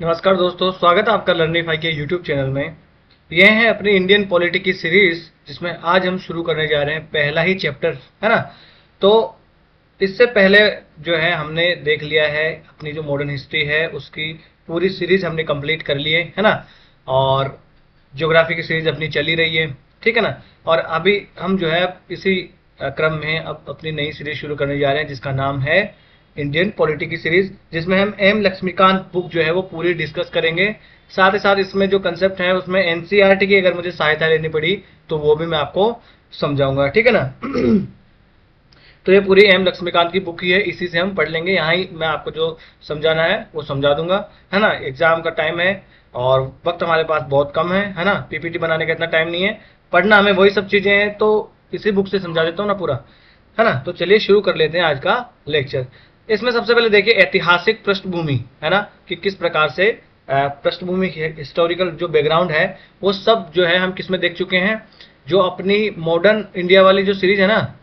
नमस्कार दोस्तों, स्वागत है आपका लर्निफाई के यूट्यूब चैनल में। यह है अपनी इंडियन पॉलिटी की सीरीज, जिसमें आज हम शुरू करने जा रहे हैं पहला ही चैप्टर, है ना। तो इससे पहले जो है हमने देख लिया है अपनी जो मॉडर्न हिस्ट्री है उसकी पूरी सीरीज हमने कंप्लीट कर ली है ना। और ज्योग्राफी की सीरीज अपनी चली रही है, ठीक है ना। और अभी हम जो है इसी क्रम में अब अपनी नई सीरीज शुरू करने जा रहे हैं, जिसका नाम है इंडियन पॉलिटी की सीरीज, जिसमें हम एम लक्ष्मीकांत बुक जो है वो पूरी डिस्कस करेंगे। साथ ही साथ इसमें जो कंसेप्ट है उसमें एनसीईआरटी की अगर मुझे सहायता लेनी पड़ी तो वो भी मैं आपको समझाऊंगा, ठीक है ना। तो ये पूरी एम लक्ष्मीकांत की बुक ही है, इसी से हम पढ़ लेंगे। यहाँ ही मैं आपको जो समझाना है वो समझा दूंगा, है ना। एग्जाम का टाइम है और वक्त हमारे पास बहुत कम है ना। पीपीटी बनाने का इतना टाइम नहीं है, पढ़ना हमें वही सब चीजें हैं, तो इसी बुक से समझा देता हूँ ना पूरा, है ना। तो चलिए शुरू कर लेते हैं आज का लेक्चर। इसमें सबसे पहले देखिए ऐतिहासिक पृष्ठभूमि, है ना, कि किस प्रकार से पृष्ठभूमि हिस्टोरिकल जो बैकग्राउंड है वो सब जो है हम किस में देख चुके हैं। जो अपनी मॉडर्न इंडिया वाली जो सीरीज है ना,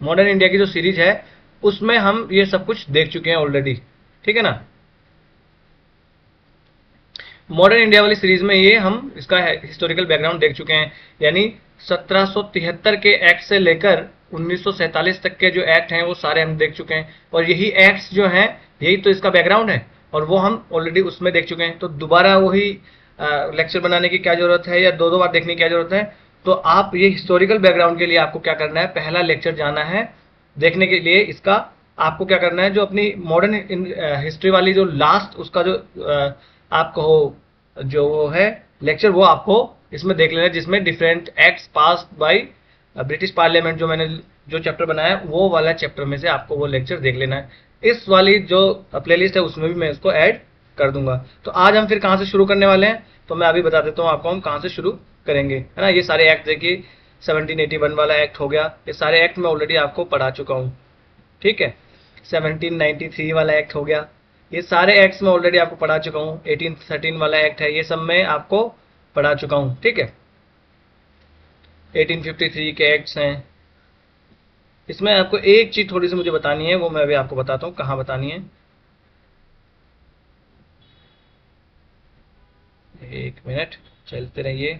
मॉडर्न इंडिया की जो सीरीज है उसमें हम ये सब कुछ देख चुके हैं ऑलरेडी, ठीक है ना। मॉडर्न इंडिया वाली सीरीज में ये हम इसका हिस्टोरिकल बैकग्राउंड देख चुके हैं, यानी 1773 के एक्ट से लेकर 1947 तक के जो एक्ट हैं वो सारे हम देख चुके हैं। और यही एक्ट्स जो हैं यही तो इसका बैकग्राउंड है, और वो हम ऑलरेडी उसमें देख चुके हैं। तो दोबारा वही लेक्चर बनाने की क्या जरूरत है, या दो दो बार देखने की क्या जरूरत है। तो आप ये हिस्टोरिकल बैकग्राउंड के लिए आपको क्या करना है, पहला लेक्चर जाना है देखने के लिए। इसका आपको क्या करना है, जो अपनी मॉडर्न हिस्ट्री वाली जो लास्ट उसका जो आप कहो जो वो है लेक्चर, वो आपको इसमें देख लेना है, जिसमें different acts passed by British parliament, जो मैंने जो चैप्टर बनाया है वो वाला चैप्टर में से आपको वो लेक्चर देख लेना है। इस वाली जो प्लेलिस्ट है उसमें भी मैं इसको ऐड कर दूंगा। तो आज हम फिर कहाँ से शुरू करने वाले हैं, तो मैं अभी बता देता हूँ आपको हम कहाँ से शुरू करेंगे, है ना। ये सारे एक्ट देखिए, 1781 वाला एक्ट हो गया, ये सारे एक्ट मैं ऑलरेडी आपको पढ़ा चुका हूँ, ठीक है। 1793 वाला एक्ट हो गया, ये सारे एक्ट्स में ऑलरेडी आपको पढ़ा चुका हूँ। 1813 वाला एक्ट है, ये सब मैं आपको पढ़ा चुका हूँ, ठीक है। 1853 के एक्ट्स हैं। इसमें आपको एक चीज थोड़ी सी मुझे बतानी है, वो मैं अभी आपको बताता हूँ कहाँ बतानी है। एक मिनट चलते रहिए।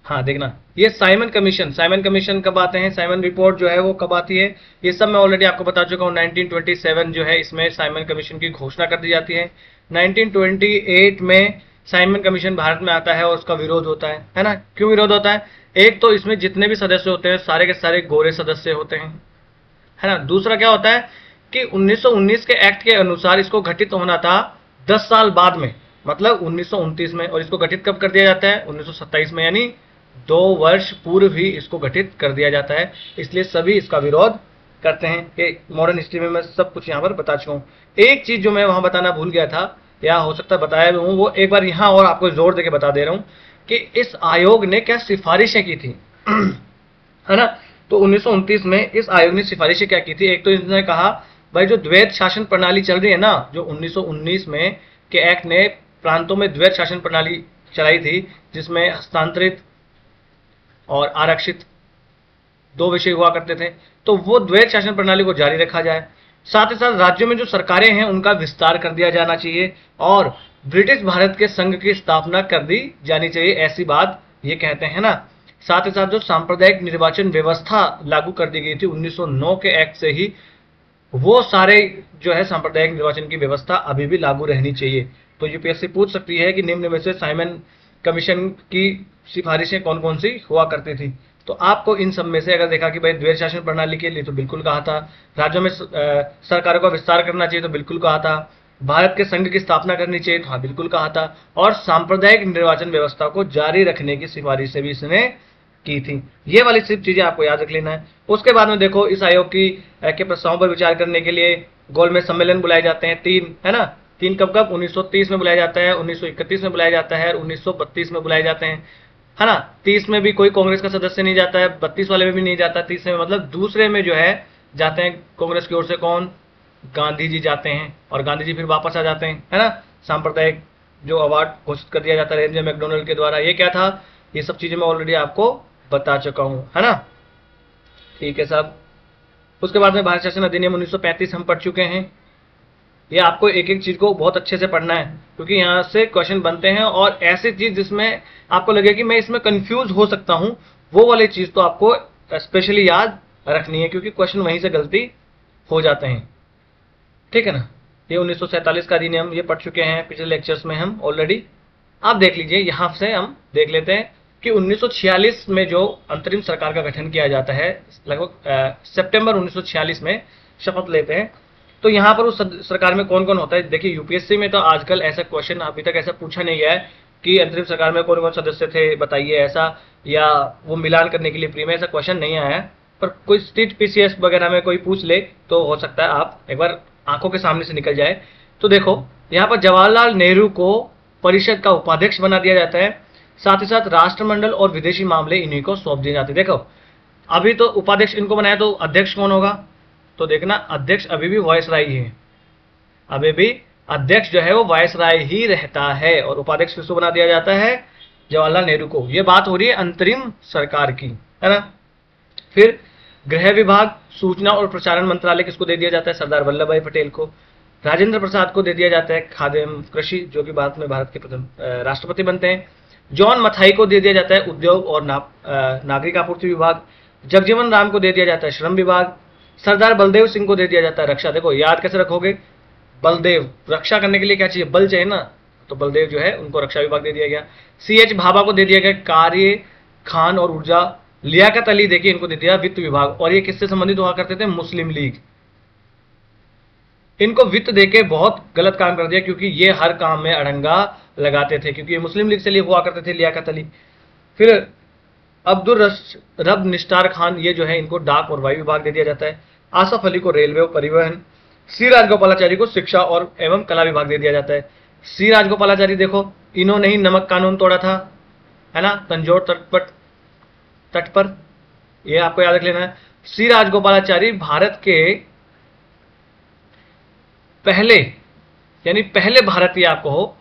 हाँ देखना, ये साइमन कमीशन कब आते हैं, साइमन रिपोर्ट जो है वो कब आती है, ये सब मैं ऑलरेडी आपको बता चुका हूँ। 1927 जो है इसमें साइमन कमीशन की घोषणा कर दी जाती है। 1928 में साइमन कमीशन भारत में आता है और उसका विरोध होता है ना। क्यों विरोध होता है, एक तो इसमें जितने भी सदस्य होते हैं सारे के सारे गोरे सदस्य होते हैं, है ना। दूसरा क्या होता है कि 1919 के एक्ट के अनुसार इसको घटित होना था 10 साल बाद में, मतलब 1929 में, और इसको गठित कब कर दिया जाता है, 1927 में, यानी 2 वर्ष पूर्व ही इसको गठित कर दिया जाता है। इसलिए सभी इसका विरोध करते हैं। कि मॉडर्न हिस्ट्री में मैं सब कुछ यहाँ पर बता चुका हूँ। एक चीज जो मैं वहां बताना भूल गया था, या हो सकता है बताया भी हूँ, वो एक बार यहाँ और आपको जोर देके बता दे रहा हूँ कि इस आयोग ने क्या सिफारिशें की थी, है ना। तो 1929 में इस आयोग ने सिफारिशें क्या की थी। एक तो इसने कहा भाई जो द्वैत शासन प्रणाली चल रही है ना, जो 1919 में के एक्ट ने प्रांतों में द्वैत शासन प्रणाली चलाई थी, जिसमें हस्तांतरित और आरक्षित दो विषय हुआ करते थे, तो वो द्वैत शासन प्रणाली को जारी रखा जाए। साथ ही साथ राज्यों में जो सरकारें हैं उनका विस्तार कर दिया जाना चाहिए, और ब्रिटिश भारत के संघ की स्थापना कर दी जानी चाहिए, ऐसी बात ये कहते हैं ना। साथ ही साथ जो सांप्रदायिक निर्वाचन व्यवस्था लागू कर दी गई थी 1909 के एक्ट से ही, वो सारे जो है सांप्रदायिक निर्वाचन की व्यवस्था अभी भी लागू रहनी चाहिए। तो यूपीएससी पूछ सकती है कि निम्न में से साइमन कमीशन की सिफारिशें कौन कौन सी हुआ करती थी। तो आपको इन सब में से अगर देखा कि भाई द्वैत शासन प्रणाली के लिए तो बिल्कुल कहा था, राज्यों में सरकारों का विस्तार करना चाहिए तो बिल्कुल कहा था, भारत के संघ की स्थापना करनी चाहिए तो हाँ बिल्कुल कहा था, और सांप्रदायिक निर्वाचन व्यवस्था को जारी रखने की सिफारिश भी इसने की थी। ये वाली सिर्फ चीजें आपको याद रख लेना है। उसके बाद में देखो, इस आयोग की के प्रस्तावों पर विचार करने के लिए गोलमेज सम्मेलन बुलाए जाते हैं, 3, है ना। 3 कब कब, 1930 में बुलाया जाता है, 1931 में बुलाया जाता है, 1932 में बुलाए जाते हैं, है ना। 30 में भी कोई कांग्रेस का सदस्य नहीं जाता है, 32 वाले में भी नहीं जाता, 30 में मतलब दूसरे में जो है जाते हैं कांग्रेस की ओर से कौन, गांधी जी जाते हैं, और गांधी जी फिर वापस आ जाते हैं, है ना। सांप्रदायिक जो अवार्ड घोषित कर दिया जाता है रेंजर मैकडोनल्ड के द्वारा, ये क्या था, ये सब चीजें मैं ऑलरेडी आपको बता चुका हूं, है ना। ठीक है साहब। उसके बाद में भारत शासन अधिनियम 1935 हम पढ़ चुके हैं। ये आपको एक एक चीज को बहुत अच्छे से पढ़ना है, क्योंकि यहाँ से क्वेश्चन बनते हैं, और ऐसी चीज जिसमें आपको लगे कि मैं इसमें कंफ्यूज हो सकता हूं, वो वाली चीज तो आपको स्पेशली याद रखनी है, क्योंकि क्वेश्चन वहीं से गलती हो जाते हैं। ठीक है ना। ये 1947 का अधिनियम ये पढ़ चुके हैं पिछले लेक्चर्स में हम ऑलरेडी। आप देख लीजिए, यहां से हम देख लेते हैं कि 1946 में जो अंतरिम सरकार का गठन किया जाता है, लगभग सितंबर 1946 में शपथ लेते हैं। तो यहाँ पर उस सरकार में कौन कौन होता है, देखिए यूपीएससी में तो आजकल ऐसा क्वेश्चन अभी तक ऐसा पूछा नहीं गया है कि अंतरिम सरकार में कौन कौन सदस्य थे बताइए ऐसा, या वो मिलान करने के लिए प्री में ऐसा क्वेश्चन नहीं आया है। पर कोई स्टेट पीसीएस वगैरह में कोई पूछ ले तो हो सकता है आप एक बार आंखों के सामने से निकल जाए। तो देखो यहाँ पर जवाहरलाल नेहरू को परिषद का उपाध्यक्ष बना दिया जाता है, साथ ही साथ राष्ट्रमंडल और विदेशी मामले इन्हीं को सौंप दिए जाते हैं। देखो अभी तो उपाध्यक्ष इनको बनाया, तो अध्यक्ष कौन होगा, तो देखना अध्यक्ष अभी भी वायसराय ही है, अभी भी अध्यक्ष जो है वो वायसराय ही रहता है, और उपाध्यक्ष किसको बना दिया जाता है, जवाहरलाल नेहरू को। ये बात हो रही है अंतरिम सरकार की, है ना। फिर गृह विभाग, सूचना और प्रसारण मंत्रालय किसको दे दिया जाता है, सरदार वल्लभ भाई पटेल को। राजेंद्र प्रसाद को दे दिया जाता है खाद्य एवं कृषि, जो कि बाद में भारत के प्रथम राष्ट्रपति बनते हैं। जॉन मथाई को दे दिया जाता है उद्योग और नागरिक आपूर्ति विभाग। जगजीवन राम को दे दिया जाता है श्रम विभाग। सरदार बलदेव सिंह को दे दिया जाता है रक्षा। देखो याद कैसे रखोगे, बलदेव, रक्षा करने के लिए क्या चाहिए, बल चाहिए ना, तो बलदेव जो है उनको रक्षा विभाग दे दिया गया। CH भाभा को दे दिया गया कार्य, खान और ऊर्जा। लियाकत अली देखिए इनको दे दिया वित्त विभाग, और ये किससे संबंधित हुआ करते थे, मुस्लिम लीग। इनको वित्त देके बहुत गलत काम कर दिया, क्योंकि ये हर काम में अड़ंगा लगाते थे, क्योंकि ये मुस्लिम लीग से लिए हुआ करते थे लियाकत अली। फिर अब्दुल रब निस्तार खान, ये जो है इनको डाक और वायु विभाग दे दिया जाता है। आसफ अली को रेलवे और परिवहन। सी राजगोपालाचारी को शिक्षा और एवं कला विभाग दे दिया जाता है। सी राजगोपालाचारी देखो, इन्होंने ही नमक कानून तोड़ा था, है ना, तंजौर तट पर, ये आपको याद रख लेना है। सी राजगोपालाचारी भारत के पहले, यानी पहले भारतीय आपको हो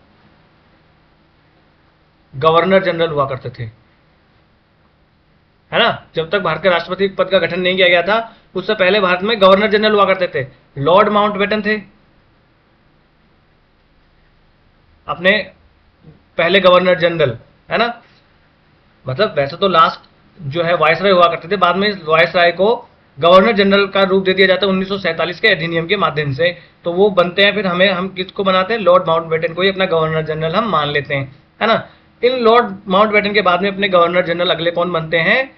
गवर्नर जनरल हुआ करते थे, है ना। जब तक भारत के राष्ट्रपति पद का गठन नहीं किया गया था, उससे पहले भारत में गवर्नर जनरल हुआ करते थे। लॉर्ड माउंटबेटन थे अपने पहले गवर्नर जनरल, है ना। मतलब वैसे तो लास्ट जो है वायसराय हुआ करते थे, बाद में वायसराय को गवर्नर जनरल का रूप दे दिया जाता है 1947 के अधिनियम के माध्यम से। तो वो बनते हैं, फिर हम किसको बनाते हैं, लॉर्ड माउंटबेटन को ही अपना गवर्नर जनरल हम मान लेते हैं, है ना। इन लॉर्ड माउंटबेटन के बाद में अपने गवर्नर जनरल अगले कौन बनते हैं,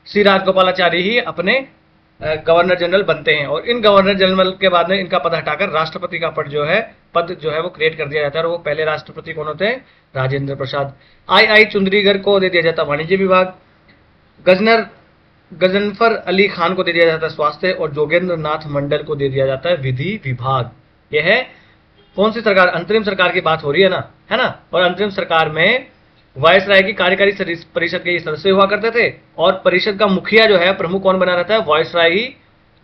सी राजगोपालाचारी ही अपने गवर्नर जनरल बनते हैं। और इन गवर्नर जनरल के बाद में इनका पद हटाकर राष्ट्रपति का पद जो है वो क्रिएट कर दिया जाता है, और वो पहले राष्ट्रपति कौन होते हैं, राजेंद्र प्रसाद। आई चुंदरीगर को दे दिया जाता है वाणिज्य विभाग। गजनफर अली खान को दे दिया जाता है स्वास्थ्य, और जोगेंद्र नाथ मंडल को दे दिया जाता है विधि विभाग। यह है कौन सी सरकार, अंतरिम सरकार की बात हो रही है ना, है ना। और अंतरिम सरकार में वायसराय की कार्यकारी परिषद के सदस्य हुआ करते थे, और परिषद का मुखिया जो है, प्रमुख कौन बना रहता है, वायसराय ही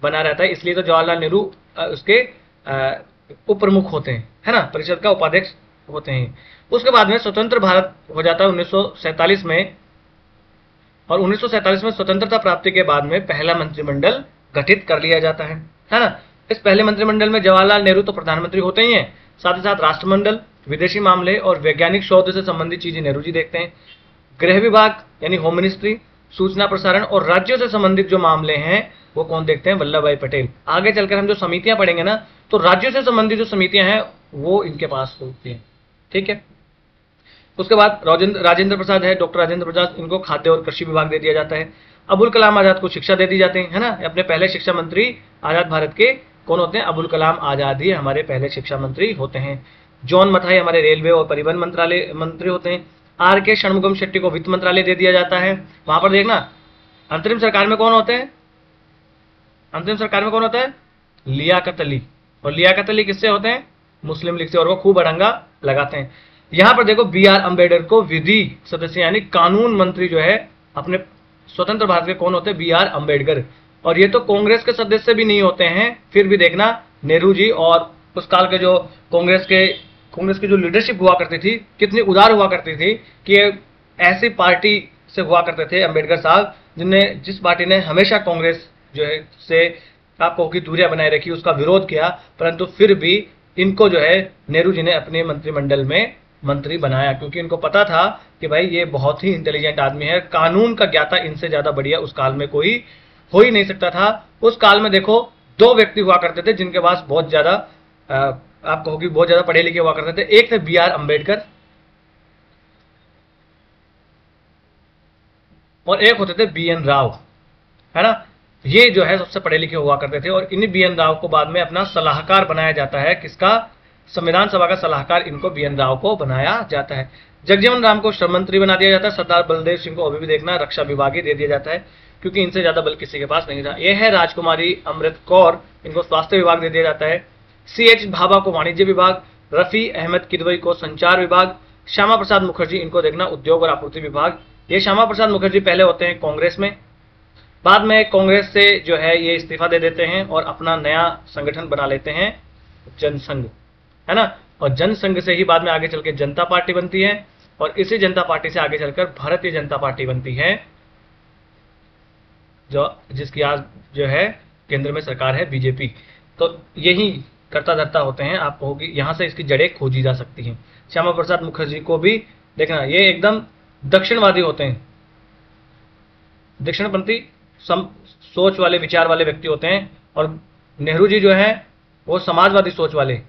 बना रहता है। इसलिए तो जवाहरलाल नेहरू उसके उप प्रमुख होते हैं, है ना, परिषद का उपाध्यक्ष होते हैं। उसके बाद में स्वतंत्र भारत हो जाता है 1947 में, और 1947 में स्वतंत्रता प्राप्ति के बाद में पहला मंत्रिमंडल गठित कर लिया जाता है ना। इस पहले मंत्रिमंडल में जवाहरलाल नेहरू तो प्रधानमंत्री होते ही हैं, साथ ही साथ राष्ट्रमंडल, विदेशी मामले और वैज्ञानिक शोध से संबंधित चीजें नेहरू जी देखते हैं। गृह विभाग यानी होम मिनिस्ट्री, सूचना प्रसारण और राज्यों से संबंधित जो मामले हैं वो कौन देखते हैं, वल्लभ भाई पटेल। आगे चलकर हम जो समितियां पढ़ेंगे ना, तो राज्यों से संबंधित जो समितियां हैं वो इनके पास होती हैं, ठीक है। उसके बाद राजेंद्र प्रसाद है, डॉक्टर राजेंद्र प्रसाद, इनको खाद्य और कृषि विभाग दे दिया जाता है। अबुल कलाम आजाद को शिक्षा दे दी जाती है ना। अपने पहले शिक्षा मंत्री आजाद भारत के कौन होते हैं, अबुल कलाम आजाद ही हमारे पहले शिक्षा मंत्री होते हैं। जॉन मथाई हमारे रेलवे और परिवहन मंत्रालय मंत्री होते हैं। RK षणमुगम शेट्टी को वित्त मंत्रालय दे दिया जाता है। वहां पर देखना अंतरिम सरकार में कौन होते हैं, अंतरिम सरकार में कौन होता है, लियाकत अली। और लियाकत अली किससे होते हैं, मुस्लिम लीग से, और वो खूब अड़ंगा लगाते हैं। यहां पर देखो BR अम्बेडकर को विधि सदस्य यानी कानून मंत्री जो है अपने स्वतंत्र भारत के कौन होते हैं, BR अम्बेडकर। और ये तो कांग्रेस के सदस्य भी नहीं होते हैं, फिर भी देखना नेहरू जी और उस काल के जो कांग्रेस की जो लीडरशिप हुआ करती थी कितनी उदार हुआ करती थी कि ऐसी पार्टी से हुआ करते थे अम्बेडकर साहब, जिस पार्टी ने हमेशा कांग्रेस जो है से आपको की दूरियां बनाए रखी, उसका विरोध किया, परंतु फिर भी इनको जो है नेहरू जी ने अपने मंत्रिमंडल में मंत्री बनाया, क्योंकि इनको पता था कि भाई ये बहुत ही इंटेलिजेंट आदमी है, कानून का ज्ञाता इनसे ज्यादा बढ़िया उस काल में कोई हो ही नहीं सकता था। उस काल में देखो 2 व्यक्ति हुआ करते थे जिनके पास बहुत ज्यादा आप कहोगे बहुत ज्यादा पढ़े लिखे हुआ करते थे। एक थे बी आर अम्बेडकर और एक होते थे बी एन राव, है ना। ये जो है सबसे पढ़े लिखे हुआ करते थे और इन्हीं बी एन राव को बाद में अपना सलाहकार बनाया जाता है। किसका? संविधान सभा का सलाहकार इनको बी एन राव को बनाया जाता है। जगजीवन राम को श्रम मंत्री बना दिया जाता है। सरदार बलदेव सिंह को अभी भी देखना रक्षा विभाग ही दे दिया जाता है, क्योंकि इनसे ज्यादा बल किसी के पास नहीं था। यह है राजकुमारी अमृत कौर, इनको स्वास्थ्य विभाग दे दिया जाता है। सी एच भाभा को वाणिज्य विभाग, रफी अहमद किदवई को संचार विभाग, श्यामा प्रसाद मुखर्जी इनको देखना उद्योग और आपूर्ति विभाग। ये श्यामा प्रसाद मुखर्जी पहले होते हैं कांग्रेस में, बाद में कांग्रेस से जो है ये इस्तीफा दे देते हैं और अपना नया संगठन बना लेते हैं जनसंघ, है ना। और जनसंघ से ही बाद में आगे चल के जनता पार्टी बनती है और इसी जनता पार्टी से आगे चलकर भारतीय जनता पार्टी बनती है, जो जिसकी आज जो है केंद्र में सरकार है बीजेपी। तो यही करता धरता होते हैं, आप कहोगे यहां से इसकी जड़ें खोजी जा सकती हैं। श्यामा प्रसाद मुखर्जी को भी देखना, ये एकदम दक्षिणवादी होते हैं, दक्षिणपंथी सोच वाले विचार वाले व्यक्ति होते हैं। और नेहरू जी जो है वो समाजवादी सोच वाले,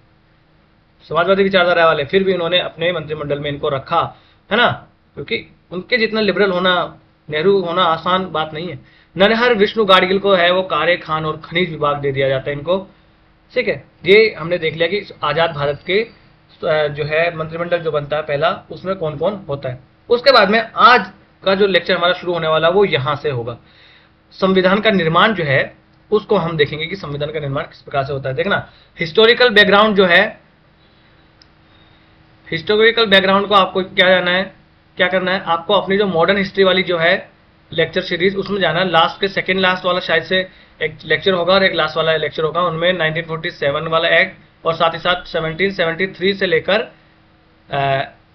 समाजवादी विचारधारा वाले, फिर भी उन्होंने अपने मंत्रिमंडल में इनको रखा, है ना, क्योंकि उनके जितना लिबरल होना नेहरू होना आसान बात नहीं है। नरहर विष्णु गाडगिल को है वो कार्य खान और खनिज विभाग दे दिया जाता है इनको, ठीक है। ये हमने देख लिया कि आजाद भारत के जो है मंत्रिमंडल जो बनता है पहला, उसमें कौन कौन होता है। उसके बाद में आज का जो लेक्चर हमारा शुरू होने वाला वो यहां से होगा। संविधान का निर्माण जो है उसको हम देखेंगे कि संविधान का निर्माण किस प्रकार से होता है। देखना, हिस्टोरिकल बैकग्राउंड जो है, हिस्टोरिकल बैकग्राउंड को आपको क्या जाना है, क्या करना है, आपको अपनी जो मॉडर्न हिस्ट्री वाली जो है लेक्चर सीरीज उसमें जाना है। लास्ट के सेकंड लास्ट वाला शायद से एक लेक्चर होगा और एक लास्ट वाला लेक्चर होगा, उनमें 1947 वाला एक्ट और साथ ही साथ 1773 से लेकर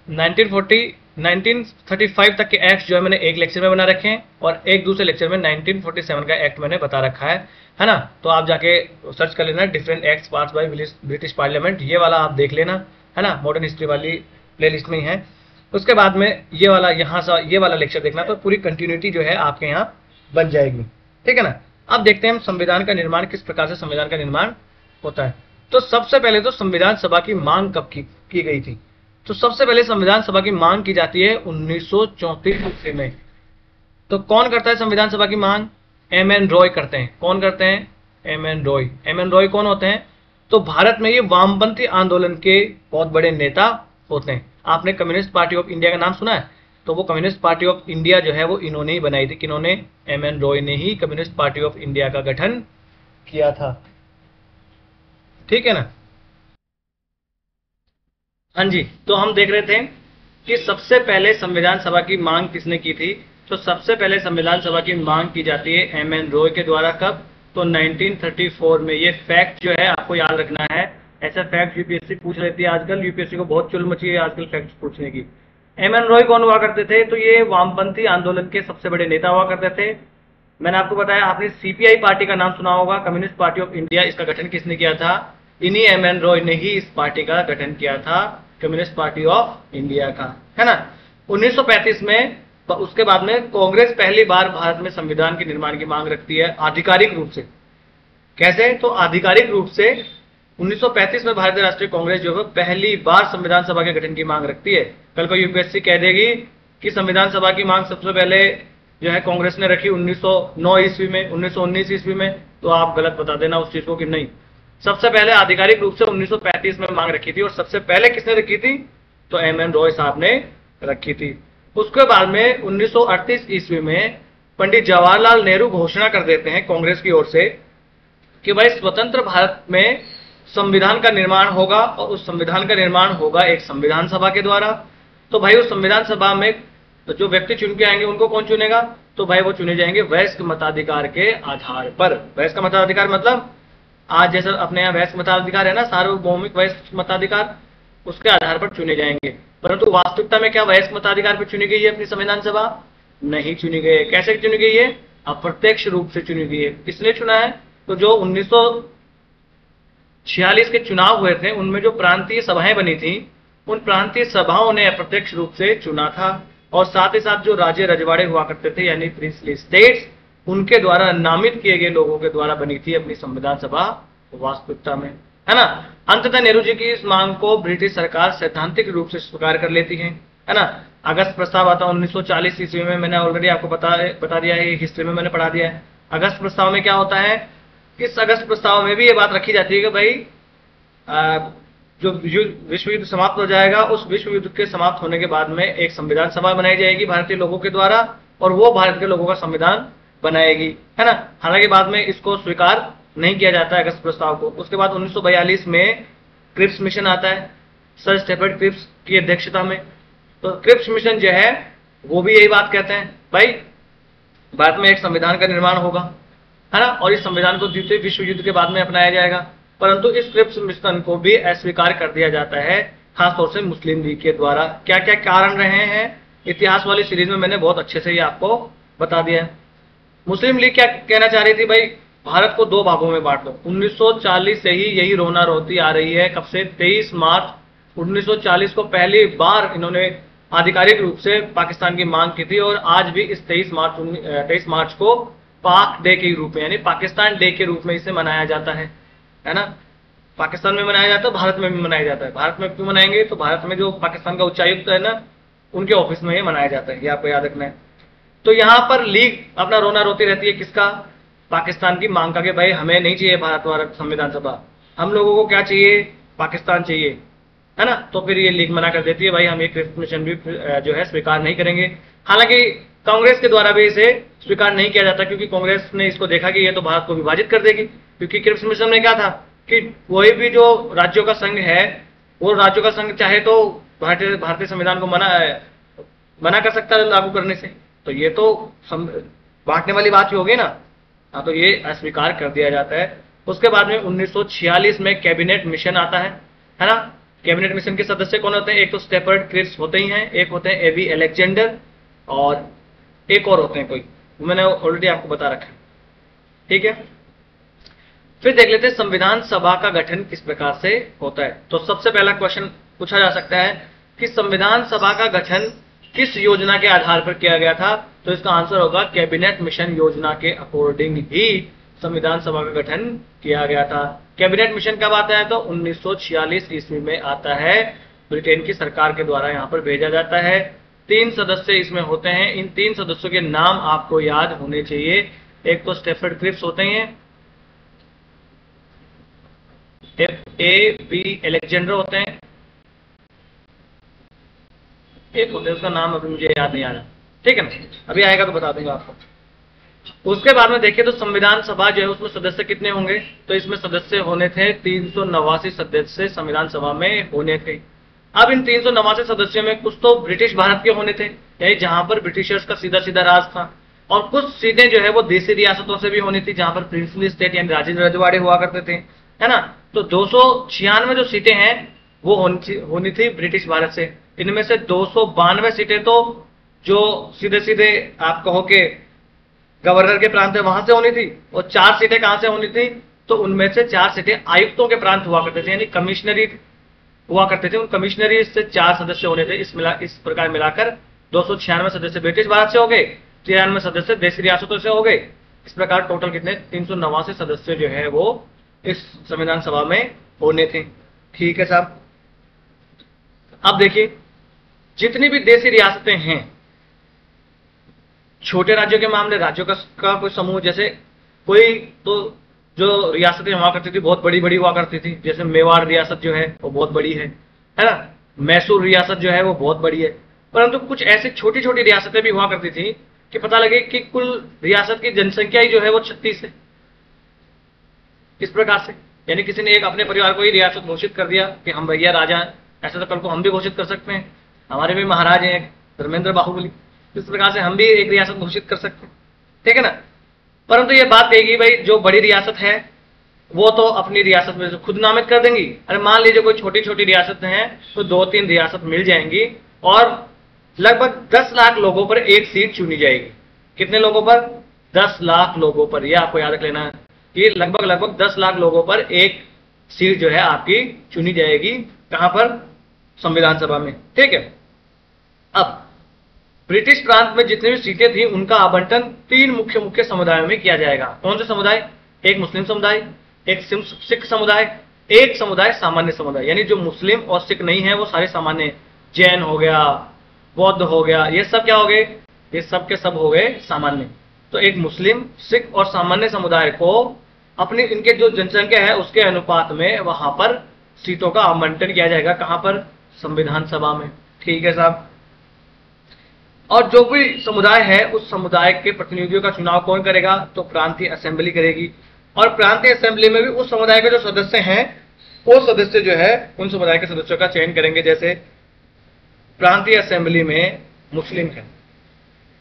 1935 तक के एक्ट जो है मैंने एक लेक्चर में बना रखे हैं और एक दूसरे लेक्चर में 1947 का एक्ट मैंने बता रखा है ना। तो आप जाके सर्च कर लेना, different acts pass by British parliament, ये वाला आप देख लेना, है ना, मॉडर्न हिस्ट्री वाली प्लेलिस्ट में ही है। उसके बाद में ये वाला यहाँ से ये वाला लेक्चर देखना, तो पूरी कंटिन्यूटी जो है आपके यहाँ बन जाएगी, ठीक है ना। अब देखते हैं संविधान का निर्माण किस प्रकार से संविधान का निर्माण होता है। तो सबसे पहले तो संविधान सभा की मांग कब की गई थी? तो सबसे पहले संविधान सभा की मांग की जाती है 1934 ईस्वी में। तो कौन करता है संविधान सभा की मांग? एम एन रॉय करते हैं। कौन करते हैं? M N Roy. M N Roy कौन होते हैं? तो भारत में ये वामपंथी आंदोलन के बहुत बड़े नेता होते हैं। आपने कम्युनिस्ट पार्टी ऑफ इंडिया का नाम सुना है? तो वो कम्युनिस्ट पार्टी ऑफ इंडिया जो है वो इन्होंने ही बनाई थी। किन्होंने? एम एन रॉय ने ही कम्युनिस्ट पार्टी ऑफ इंडिया का गठन किया था, ठीक है ना। हाँ जी, तो हम देख रहे थे कि सबसे पहले संविधान सभा की मांग किसने की थी। तो सबसे पहले संविधान सभा की मांग की जाती है एम एन रॉय के द्वारा। कब? तो 1934 में। ये फैक्ट जो है आपको याद रखना है, ऐसा फैक्ट यूपीएससी पूछ लेती है आजकल। यूपीएससी को बहुत चुल मची है आजकल फैक्ट पूछने की। एम एन रॉय कौन हुआ करते थे? तो ये वामपंथी आंदोलन के सबसे बड़े नेता हुआ करते थे। मैंने आपको बताया, आपने सीपीआई पार्टी का नाम सुना होगा, कम्युनिस्ट पार्टी ऑफ इंडिया। इसका गठन किसने किया था? इन्हीं एम एन रॉय ने ही इस पार्टी का गठन किया था, कम्युनिस्ट पार्टी ऑफ इंडिया का, है ना। 1935 में उसके बाद में कांग्रेस पहली बार भारत में संविधान के निर्माण की मांग रखती है आधिकारिक रूप से। कैसे? तो आधिकारिक रूप से 1935 में भारतीय राष्ट्रीय कांग्रेस जो है पहली बार संविधान सभा के गठन की मांग रखती है। कल को यूपीएससी कह देगी कि संविधान सभा की मांग सबसे पहले जो है कांग्रेस ने रखी 1909 ईस्वी में, 1919 ईस्वी में, तो आप गलत बता देना उस चीज को कि नहीं, सबसे पहले आधिकारिक रूप से 1935 में मांग रखी थी। और सबसे पहले किसने रखी थी? तो एम एन रॉय साहब ने रखी थी। उसके बाद में 1938 ईस्वी में पंडित जवाहरलाल नेहरू घोषणा कर देते हैं कांग्रेस की ओर से कि भाई स्वतंत्र भारत में संविधान का निर्माण होगा और उस संविधान का निर्माण होगा एक संविधान सभा के द्वारा। तो भाई उस संविधान सभा में तो जो व्यक्ति चुन के आएंगे उनको कौन चुनेगा? तो भाई वो चुने जाएंगे वयस्क मताधिकार के आधार पर। वयस्क मताधिकार मतलब आज जैसा अपने यहाँ वयस्क मताधिकार है ना, सार्वभौमिक वयस्क मताधिकार, उसके आधार पर चुने जाएंगे। परंतु वास्तविकता में क्या वयस्क मताधिकार पर चुनी गई है अपनी संविधान सभा? नहीं चुनी गई है। कैसे चुनी गई है? अप्रत्यक्ष रूप से चुनी गई है। किसने चुना है? तो जो 46 के चुनाव हुए थे, उनमें जो प्रांतीय सभाएं बनी थी, उन प्रांतीय सभाओं ने अप्रत्यक्ष रूप से चुना था, और साथ ही साथ जो राज्य रजवाड़े हुआ करते थे यानी प्रिंसली स्टेट्स, उनके द्वारा नामित किए गए लोगों के द्वारा बनी थी अपनी संविधान सभा वास्तविकता में, है ना। अंततः नेहरू जी की इस मांग को ब्रिटिश सरकार सैद्धांतिक रूप से स्वीकार कर लेती है ना। अगस्त प्रस्ताव आता है 1940 ईस्वी में, मैंने ऑलरेडी आपको बता दिया है, हिस्ट्री में मैंने पढ़ा दिया है। अगस्त प्रस्ताव में क्या होता है, इस अगस्त प्रस्ताव में भी ये बात रखी जाती है कि भाई जो विश्व युद्ध समाप्त हो जाएगा, उस विश्व युद्ध के समाप्त होने के बाद में एक संविधान सभा बनाई जाएगी भारतीय लोगों के द्वारा, और वो भारत के लोगों का संविधान बनाएगी, है ना। हालांकि बाद में इसको स्वीकार नहीं किया जाता है अगस्त प्रस्ताव को। उसके बाद 1942 में क्रिप्स मिशन आता है, सर स्टेफर्ड क्रिप्स की अध्यक्षता में। तो क्रिप्स मिशन जो है वो भी यही बात कहते हैं, भाई भारत में एक संविधान का निर्माण होगा, है ना, और इस संविधान को द्वितीय विश्व युद्ध के बाद में अपनाया जाएगा। परंतु इस क्रिप्स मिशन को भी अस्वीकार कर दिया जाता है, खासतौर से मुस्लिम लीग के द्वारा। क्या क्या कारण रहे हैं, इतिहास वाली सीरीज में मैंने बहुत अच्छे से ये आपको बता दिया है। मुस्लिम लीग क्या कहना चाह रही थी, भाई भारत को दो भागों में बांट दो। 1940 से ही यही रोना रोती आ रही है, कब से, 23 मार्च 1940 को पहली बार इन्होंने आधिकारिक रूप से पाकिस्तान की मांग की थी, और आज भी इस 23 मार्च को पाक डे के रूप में यानी पाकिस्तान डे के रूप में इसे मनाया जाता है ना। पाकिस्तान में मनाया जाता है, भारत में भी मनाया जाता है। भारत में क्यों मनाएंगे, तो भारत में जो पाकिस्तान का उच्चायुक्त है ना, उनके ऑफिस में ये मनाया जाता है, ये आपको याद रखना है। तो यहाँ पर लीग अपना रोना रोती रहती है, किसका, पाकिस्तान की मांग का, कि भाई हमें नहीं चाहिए भारत संविधान सभा, हम लोगों को क्या चाहिए, पाकिस्तान चाहिए, है ना। तो फिर ये लीग मना कर देती है, भाई हम एक क्रिप्स मिशन भी जो है स्वीकार नहीं करेंगे। हालांकि कांग्रेस के द्वारा भी इसे स्वीकार नहीं किया जाता, क्योंकि कांग्रेस ने इसको देखा कि ये तो भारत को विभाजित कर देगी। क्योंकि क्रिप्स मिशन में क्या था कि कोई भी जो राज्यों का संघ है, वो राज्यों का संघ चाहे तो भारतीय संविधान को मना कर सकता है लागू करने से। तो ये तो बांटने वाली बात ही होगी ना। हाँ, तो ये अस्वीकार कर दिया जाता है। उसके बाद में 1946 में कैबिनेट मिशन आता है ना। कैबिनेट मिशन के सदस्य कौन होते हैं, एक तो स्टेफर्ड क्रिप्स होते ही हैं, एक होते हैं एवी अलेक्जेंडर, और एक और होते हैं कोई, मैंने ऑलरेडी आपको बता रखा है, ठीक है। फिर देख लेते हैं संविधान सभा का गठन किस प्रकार से होता है। तो सबसे पहला क्वेश्चन पूछा जा सकता है कि संविधान सभा का गठन किस योजना के आधार पर किया गया था। तो इसका आंसर होगा कैबिनेट मिशन योजना के अकॉर्डिंग ही संविधान सभा का गठन किया गया था। कैबिनेट मिशन कब आता है, तो 1946 ईस्वी में आता है। ब्रिटेन की सरकार के द्वारा यहाँ पर भेजा जाता है। 3 सदस्य इसमें होते हैं। इन 3 सदस्यों के नाम आपको याद होने चाहिए। एक तो स्टेफर्ड क्रिप्स होते हैं, एवी अलेक्जेंडर होते हैं, एक होते हैं उसका नाम अभी मुझे याद नहीं आ रहा, ठीक है ना, अभी आएगा तो बता दूंगा आपको। उसके बाद में देखिए तो संविधान सभा जो है उसमें सदस्य कितने होंगे, तो इसमें सदस्य होने थे 389 सदस्य संविधान सभा में होने थे। अब इन 389 सदस्यों में कुछ तो ब्रिटिश भारत के होने थे, यानी जहां पर ब्रिटिशर्स का सीधा सीधा राज था, और कुछ सीटें जो है वो देसी रियासतों से भी होनी थी, जहां पर प्रिंसली स्टेट यानी राज्य रजवाड़े हुआ करते थे, है ना। तो 296 जो सीटें हैं वो होनी थी ब्रिटिश भारत से। इनमें से 292 सीटें तो जो सीधे सीधे आप कहो कि गवर्नर के प्रांत है वहां से होनी थी, और 4 सीटें कहां से होनी थी, तो उनमें से 4 सीटें आयुक्तों के प्रांत हुआ करते थे, यानी कमिश्नरी हुआ करते थे। उन कमिश्नरी से 4 सदस्य होने थे। इस प्रकार मिलाकर 296 सदस्य ब्रिटिश भारत से हो गए, 93 सदस्य देशी रियासतों से हो गए। इस प्रकार टोटल कितने 389 सदस्य जो है वो इस संविधान सभा में होने थे, ठीक है साहब। अब देखिए जितनी भी देशी रियासतें हैं, छोटे राज्यों के मामले, राज्यों का कोई समूह, जैसे कोई तो जो रियासतें हुआ करती थी बहुत बड़ी बड़ी हुआ करती थी, जैसे मेवाड़ रियासत जो है वो बहुत बड़ी है ना। मैसूर रियासत जो है वो बहुत बड़ी है। परंतु कुछ ऐसी छोटी छोटी रियासतें भी हुआ करती थी कि पता लगे कि कुल रियासत की जनसंख्या ही जो है वो 36 है। इस प्रकार से यानी किसी ने एक अपने परिवार को ही रियासत घोषित कर दिया कि हम भैया राजा हैं, ऐसा तो कल को हम भी घोषित कर सकते हैं, हमारे भी महाराज हैं धर्मेंद्र बाहुबली, इस प्रकार से हम भी एक रियासत घोषित कर सकते हैं, ठीक है ना। परंतु ये बात कहेगी भाई जो बड़ी रियासत है वो तो अपनी रियासत में से खुद नामित कर देंगी। अरे मान लीजिए कोई छोटी छोटी रियासत हैं तो 2-3 रियासत मिल जाएंगी और लगभग 10 लाख लोगों पर एक सीट चुनी जाएगी। कितने लोगों पर, 10 लाख लोगों पर। ये आपको याद रख लेना है कि लगभग 10 लाख लोगों पर एक सीट जो है आपकी चुनी जाएगी, कहां पर, संविधान सभा में। ठीक है। अब ब्रिटिश प्रांत में जितनी भी सीटें थी उनका आवंटन 3 मुख्य मुख्य समुदायों में किया जाएगा। कौन से समुदाय? एक मुस्लिम समुदाय, एक सिख समुदाय, एक समुदाय सामान्य समुदाय। यानी जो मुस्लिम और सिख नहीं है वो सारे सामान्य, जैन हो गया, बौद्ध हो गया, ये सब क्या हो गए, ये सब के सब हो गए सामान्य। तो एक मुस्लिम, सिख और सामान्य समुदाय को अपनी इनके जो जनसंख्या है उसके अनुपात में वहां पर सीटों का आवंटन किया जाएगा। कहां पर? संविधान सभा में। ठीक है साहब। और जो भी समुदाय है उस समुदाय के प्रतिनिधियों का चुनाव कौन करेगा? तो प्रांतीय असेंबली करेगी। और प्रांतीय असेंबली में भी उस समुदाय के जो सदस्य हैं वो सदस्य जो है उन समुदाय के सदस्यों का चयन करेंगे। जैसे प्रांतीय असेंबली में मुस्लिम है,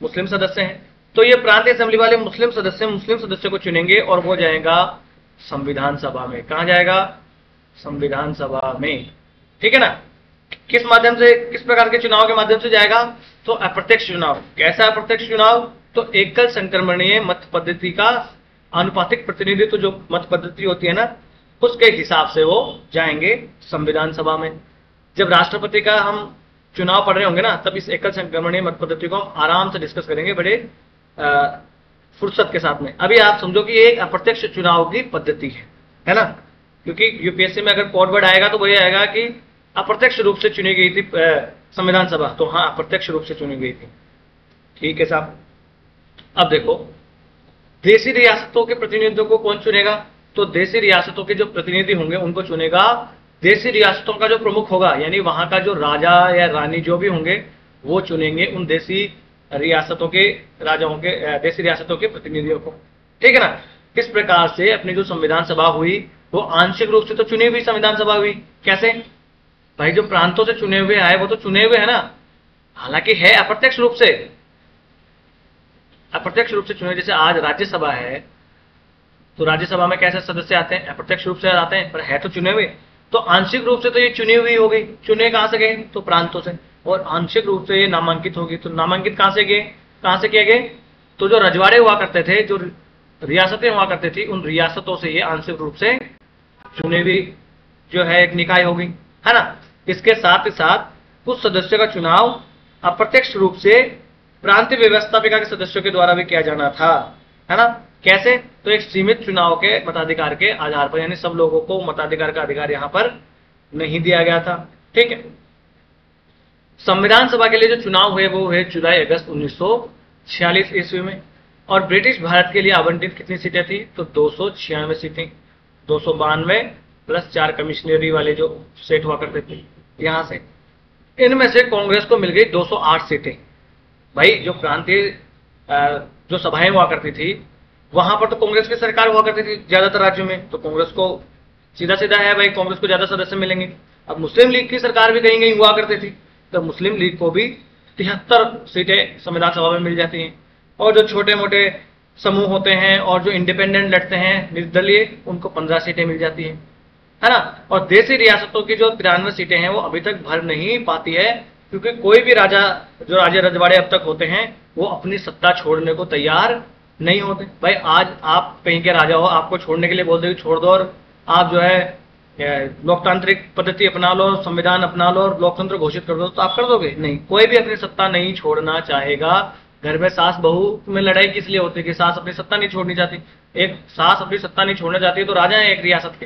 मुस्लिम सदस्य हैं, तो ये प्रांतीय असेंबली वाले मुस्लिम सदस्य को चुनेंगे और वो जाएगा संविधान सभा में। कहां जाएगा? संविधान सभा में। ठीक है ना। किस माध्यम से, किस प्रकार के चुनाव के माध्यम से जाएगा? तो अप्रत्यक्ष चुनाव। कैसा अप्रत्यक्ष चुनाव? तो एकल संक्रमणीय मत पद्धति का आनुपातिक प्रतिनिधित्व, जो मत पद्धति होती है ना, उसके हिसाब से वो जाएंगे संविधान सभा में। जब राष्ट्रपति का हम चुनाव पढ़ रहे होंगे ना, तब इस एकल संक्रमणीय मत पद्धति को हम आराम से डिस्कस करेंगे बड़े फुर्सत के साथ में। अभी आप समझो कि ये एक अप्रत्यक्ष चुनाव की पद्धति है ना। क्योंकि यूपीएससी में अगर कोड वर्ड आएगा तो वही आएगा कि अप्रत्यक्ष रूप से चुनी गई थी संविधान सभा, तो हाँ अप्रत्यक्ष रूप से चुनी गई थी। ठीक है साहब। अब देखो देशी रियासतों के प्रतिनिधियों को कौन चुनेगा? तो देशी रियासतों के जो प्रतिनिधि होंगे उनको चुनेगा देशी रियासतों का जो प्रमुख होगा, यानी वहां का जो राजा या रानी जो भी होंगे वो चुनेंगे उन देशी रियासतों के राजाओं के, देशी रियासतों के प्रतिनिधियों को। ठीक है ना। इस प्रकार से अपनी जो संविधान सभा हुई वो आंशिक रूप से तो चुनी हुई संविधान सभा हुई। कैसे भाई? जो प्रांतों से चुने हुए आए वो तो चुने हुए है ना, हालांकि है अप्रत्यक्ष रूप से, अप्रत्यक्ष रूप से चुने। जैसे आज राज्यसभा है तो राज्यसभा में कैसे सदस्य आते हैं? अप्रत्यक्ष रूप से आते हैं, पर है तो चुने हुए। तो आंशिक रूप से तो ये चुनी हुई हो गई। चुने कहां से गए? तो प्रांतों से। और आंशिक रूप से ये नामांकित होगी, तो नामांकित कहां से गए, कहां से किए गए? तो जो रजवाड़े हुआ करते थे, जो रियासतें हुआ करती थी, उन रियासतों से ये आंशिक रूप से चुनी हुई जो है एक निकाय होगी, है ना। इसके साथ ही साथ कुछ सदस्यों का चुनाव अप्रत्यक्ष रूप से प्रांतीय व्यवस्थापिका के सदस्यों के द्वारा भी किया जाना था, है ना। कैसे? तो एक सीमित चुनाव के मताधिकार के आधार पर, यानी सब लोगों को मताधिकार का अधिकार यहां पर नहीं दिया गया था। ठीक है। संविधान सभा के लिए जो चुनाव हुए वो हुए जुलाई अगस्त 1946 ईस्वी में। और ब्रिटिश भारत के लिए आवंटित कितनी सीटें थी? तो 296 सीटें, 292 प्लस 4 कमिश्नरी वाले जो सेट हुआ करते थे यहां से। इनमें से कांग्रेस को मिल गई 208 सीटें। भाई जो प्रांतीय जो सभाएं हुआ करती थी वहां पर तो कांग्रेस की सरकार हुआ करती थी ज्यादातर राज्यों में, तो कांग्रेस को सीधा सीधा है भाई, कांग्रेस को ज्यादा सदस्य मिलेंगे। अब मुस्लिम लीग की सरकार भी कहीं कहीं हुआ करती थी, तो मुस्लिम लीग को भी 73 सीटें संविधान सभा में मिल जाती हैं। और जो छोटे मोटे समूह होते हैं और जो इंडिपेंडेंट लड़ते हैं निर्दलीय, उनको 15 सीटें मिल जाती हैं, है ना। और देशी रियासतों की जो 93 सीटें हैं वो अभी तक भर नहीं पाती है, क्योंकि कोई भी राजा, जो राजा रजवाड़े अब तक होते हैं, वो अपनी सत्ता छोड़ने को तैयार नहीं होते। भाई आज आप कहीं के राजा हो, आपको छोड़ने के लिए बोलते छोड़ दो और आप जो है लोकतांत्रिक पद्धति अपना लो, संविधान अपना लो और लोकतंत्र घोषित कर दो, तो आप कर दोगे? नहीं, कोई भी अपनी सत्ता नहीं छोड़ना चाहेगा। घर में सास बहू में लड़ाई किस लिए होती है कि सास अपनी सत्ता नहीं छोड़नी चाहती। एक सास अपनी सत्ता नहीं छोड़ना चाहती है तो राजा है एक रियासत के।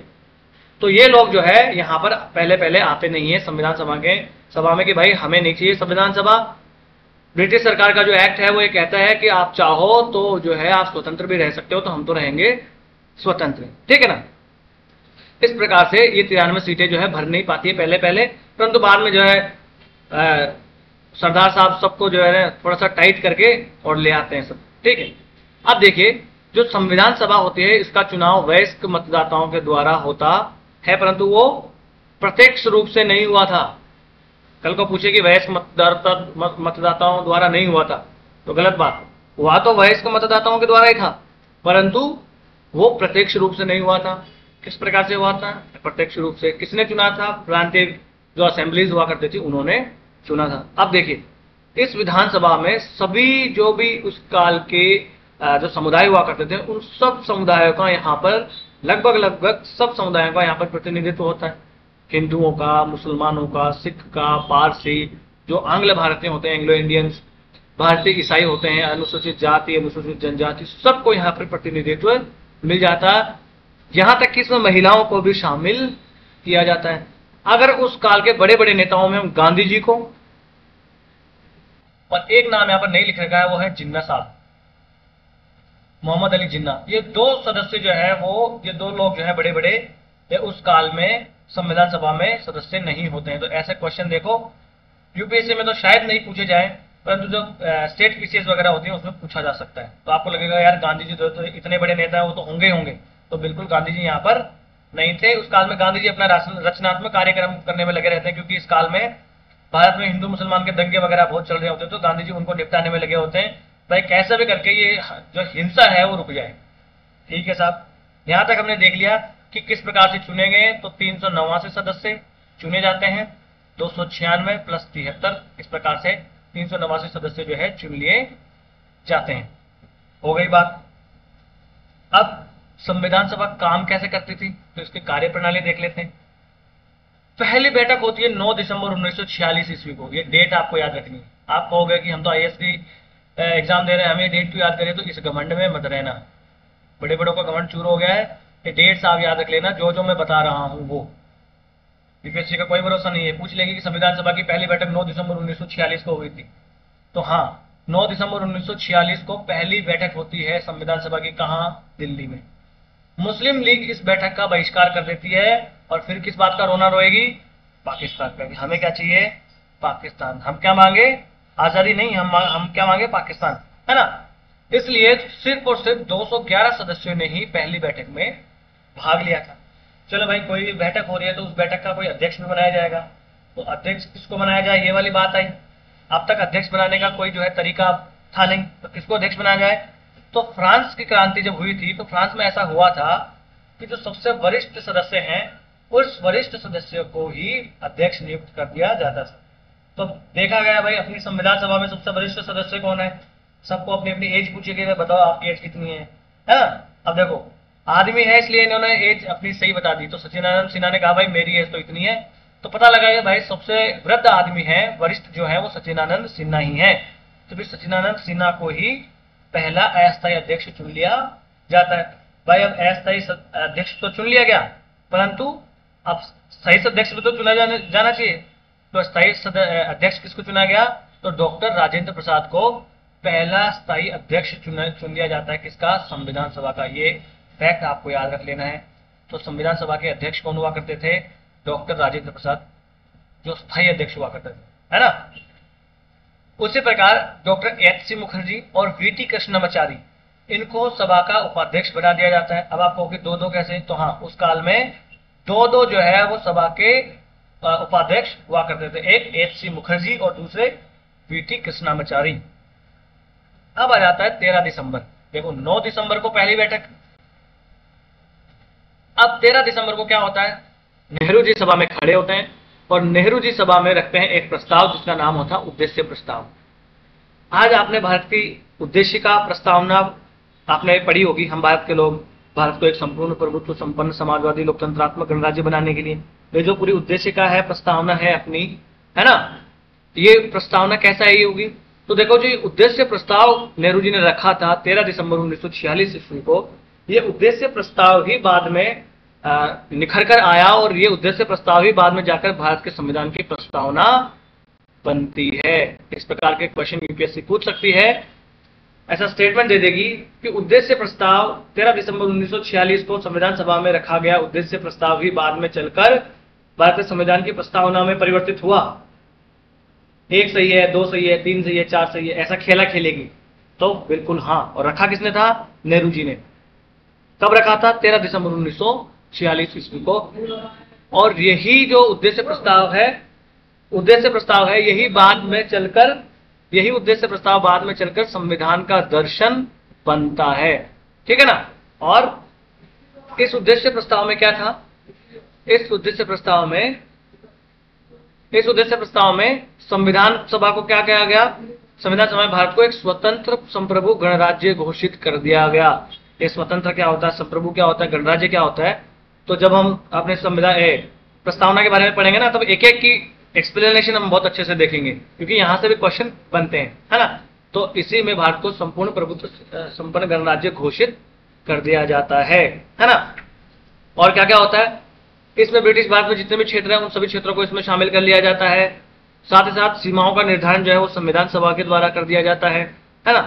तो ये लोग जो है यहाँ पर पहले पहले आते नहीं है संविधान सभा में कि भाई हमें नहीं चाहिए संविधान सभा। ब्रिटिश सरकार का जो एक्ट है वो ये कहता है कि आप चाहो तो जो है आप स्वतंत्र भी रह सकते हो, तो हम तो रहेंगे स्वतंत्र। ठीक है ना। इस प्रकार से ये 93 सीटें जो है भर नहीं पाती है पहले पहले, परंतु बाद में जो है सरदार साहब सबको जो है थोड़ा सा टाइट करके और ले आते हैं सब। ठीक है। अब देखिए जो संविधान सभा होती है इसका चुनाव वयस्क मतदाताओं के द्वारा होता है, परंतु वो प्रत्यक्ष रूप से नहीं हुआ था। कल को पूछे कि वयस्क मतदाताओं द्वारा नहीं हुआ था, तो गलत बात। हुआ तो वयस्क मतदाताओं के द्वारा ही था, परंतु वो प्रत्यक्ष रूप से नहीं हुआ था। किस प्रकार से हुआ था? प्रत्यक्ष रूप से। किसने चुना था? प्रांतीय जो असेंबलीज हुआ करती थी उन्होंने चुना था। अब देखिए इस विधानसभा में सभी जो भी उस काल के जो समुदाय हुआ करते थे उन सब समुदायों का यहाँ पर लगभग लगभग सब समुदायों का यहाँ पर प्रतिनिधित्व होता है, हिंदुओं का, मुसलमानों का, सिख का, पारसी, जो आंग्ल भारतीय होते हैं, एंग्लो इंडियंस, भारतीय ईसाई होते हैं, अनुसूचित जाति, अनुसूचित जनजाति, सबको यहाँ पर प्रतिनिधित्व मिल जाता है। यहाँ तक कि इसमें महिलाओं को भी शामिल किया जाता है। अगर उस काल के बड़े बड़े नेताओं में हम गांधी जी को, और एक नाम यहाँ पर नहीं लिख रखा है, वो है जिन्ना साहब, मोहम्मद अली जिन्ना। ये दो सदस्य जो है वो, ये दो लोग जो है बड़े बड़े, ये उस काल में संविधान सभा में सदस्य नहीं होते हैं। तो ऐसे क्वेश्चन देखो यूपीएससी में तो शायद नहीं पूछे जाए, परंतु जो स्टेट पीसीएस वगैरह होती है उसमें पूछा जा सकता है। तो आपको लगेगा यार गांधी जी तो इतने बड़े नेता है, वो तो होंगे होंगे। तो बिल्कुल गांधी जी यहाँ पर नहीं थे। उस काल में गांधी जी अपना रचनात्मक कार्यक्रम करने में लगे रहते हैं, क्योंकि इस काल में भारत में हिंदू मुसलमान के दंगे वगैरह बहुत चल रहे होते हैं, तो गांधी जी उनको निपटाने में लगे होते हैं, भाई कैसे भी करके ये जो हिंसा है वो रुक जाए। ठीक है साहब, यहां तक हमने देख लिया कि किस प्रकार से चुने गए। तो 389 सदस्य चुने जाते हैं, 296 प्लस 73, इस प्रकार से 389 सदस्य जो है चुन लिए जाते हैं। हो गई बात। अब संविधान सभा काम कैसे करती थी, तो इसकी कार्य प्रणाली देख लेते हैं। पहली बैठक होती है 9 दिसंबर 1946 ईस्वी को। ये डेट आपको याद रखनी है। आप कहोगे कि हम तो आईएएस की एग्जाम दे रहे हैं, हमें डेट क्यों याद करें, तो इस घमंड में मत रहना। बड़े बड़ों का घमंड चूर हो गया है। ये डेट्स आप याद रख लेना, जो जो मैं बता रहा हूं वो। यूपीएससी का कोई भरोसा नहीं है, पूछ लेगी कि संविधान सभा की पहली बैठक 9 दिसंबर 1946 को हुई थी। तो हाँ, 9 दिसंबर 1946 को पहली बैठक होती है संविधान सभा की। कहां? दिल्ली में। मुस्लिम लीग इस बैठक का बहिष्कार कर देती है, और फिर किस बात का रोना रोएगी? पाकिस्तान का। हमें क्या चाहिए? पाकिस्तान। हम क्या मांगे? आजादी नहीं, हम क्या मांगे? पाकिस्तान, है ना। इसलिए सिर्फ और सिर्फ 211 सदस्यों ने ही पहली बैठक में भाग लिया था। चलो भाई, कोई भी बैठक हो रही है तो उस बैठक का कोई अध्यक्ष भी बनाया जाएगा। तो अध्यक्ष किसको बनाया जाए, ये वाली बात आई। अब तक अध्यक्ष बनाने का कोई जो है तरीका था नहीं, तो किसको अध्यक्ष बनाया जाए? तो फ्रांस की क्रांति जब हुई थी तो फ्रांस में ऐसा हुआ था कि जो सबसे वरिष्ठ सदस्य हैं, उस वरिष्ठ सदस्य को ही अध्यक्ष नियुक्त कर दिया जाता था। तो देखा गया भाई, अपनी संविधान सभा में सबसे वरिष्ठ सदस्य कौन है? सबको अपनी अपनी एज पूछी गई, बताओ आपकी एज कितनी है ना। अब देखो, आदमी है इसलिए इन्होंने एज अपनी सही बता दी। तो सचिदानंद सिन्हा ने कहा भाई मेरी एज तो इतनी है। तो पता लगा कि भाई सबसे वृद्ध आदमी है, वरिष्ठ जो है वो सचिदानंद सिन्हा ही है। तो फिर सचिदानंद सिन्हा को ही पहला अस्थायी अध्यक्ष चुन लिया जाता है। भाई अब अस्थायी अध्यक्ष तो चुन लिया गया, परंतु अब स्थायी अध्यक्ष भी तो चुना जाना चाहिए। तो स्थायी अध्यक्ष किसको चुना गया? तो डॉक्टर राजेंद्र प्रसाद को पहला स्थायी अध्यक्ष चुन लिया जाता है। किसका? संविधान सभा का। ये फैक्ट आपको याद रख लेना है। तो संविधान सभा के अध्यक्ष कौन हुआ करते थे? डॉक्टर राजेंद्र प्रसाद, जो स्थायी अध्यक्ष हुआ करते थे, है ना। उसी प्रकार डॉक्टर एच.सी. मुखर्जी और वी.टी. कृष्णमाचारी, इनको सभा का उपाध्यक्ष बना दिया जाता है। अब आप कहोगे दो दो कैसे? तो हाँ, उस काल में दो दो जो है वो सभा के उपाध्यक्ष हुआ करते थे, एक एच.सी. मुखर्जी और दूसरे वी.टी. कृष्णमाचारी। अब आ जाता है 13 दिसंबर। देखो, 9 दिसंबर को पहली बैठक। अब 13 दिसंबर को क्या होता है? नेहरू जी सभा में खड़े होते हैं और नेहरू जी सभा में रखते हैं एक प्रस्ताव जिसका नाम होता है उद्देश्य प्रस्ताव। आज आपने भारत की उद्देश्य का प्रस्तावना आपने पढ़ी होगी। हम भारत के लोग भारत को एक संपूर्ण प्रभुत्व संपन्न समाजवादी लोकतंत्रात्मक गणराज्य बनाने के लिए, ये जो पूरी उद्देश्य का है प्रस्तावना है अपनी, है ना। ये प्रस्तावना कैसा है ये होगी? तो देखो जी, उद्देश्य प्रस्ताव नेहरू जी ने रखा था 13 दिसंबर 1946 ईस्वी को। ये उद्देश्य प्रस्ताव ही बाद में निखर कर आया, और ये उद्देश्य प्रस्ताव ही बाद में जाकर भारत के संविधान की प्रस्तावना बनती है। इस प्रकार के क्वेश्चन यूपीएससी पूछ सकती है। ऐसा स्टेटमेंट दे देगी कि उद्देश्य प्रस्ताव 13 दिसंबर 1946 को संविधान सभा में रखा गया उद्देश्य प्रस्ताव ही बाद में चलकर भारतीय संविधान की प्रस्तावना में परिवर्तित हुआ। 1 सही है, 2 सही है, 3 सही है, 4 सही है, ऐसा खेला खेलेगी। तो बिल्कुल हाँ। और रखा किसने था? नेहरू जी ने। कब रखा था? 13 दिसंबर 1946 ईस्वी को। और यही जो उद्देश्य प्रस्ताव है, यही बाद में चलकर, यही उद्देश्य प्रस्ताव बाद में चलकर संविधान का दर्शन बनता है। ठीक है ना। और इस उद्देश्य प्रस्ताव में क्या था? इस उद्देश्य प्रस्ताव में संविधान सभा को क्या कहा गया? संविधान सभा में भारत को एक स्वतंत्र संप्रभु गणराज्य घोषित कर दिया गया। ये स्वतंत्र क्या होता है, संप्रभु क्या होता है, गणराज्य क्या होता है। तो जब हम अपने संविधान प्रस्तावना के बारे में पढ़ेंगे ना, तब एक एक की एक्सप्लेनेशन हम बहुत अच्छे से देखेंगे, क्योंकि यहां से भी क्वेश्चन बनते हैं, है ना। तो इसी में भारत को संपूर्ण प्रभुत्व संपन्न गणराज्य घोषित कर दिया जाता है ना। और क्या क्या होता है इसमें, ब्रिटिश भारत में जितने भी क्षेत्र हैं उन सभी क्षेत्रों को इसमें शामिल कर लिया जाता है। साथ ही साथ सीमाओं का निर्धारण जो है वो संविधान सभा के द्वारा कर दिया जाता है ना।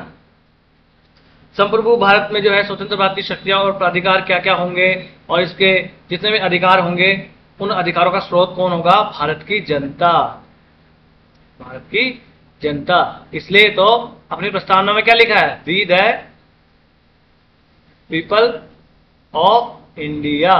संप्रभु भारत में जो है स्वतंत्र भारत की शक्तियां और प्राधिकार क्या क्या होंगे, और इसके जितने भी अधिकार होंगे उन अधिकारों का स्रोत कौन होगा, भारत की जनता, भारत की जनता। इसलिए तो अपनी प्रस्तावना में क्या लिखा है, we the people of India,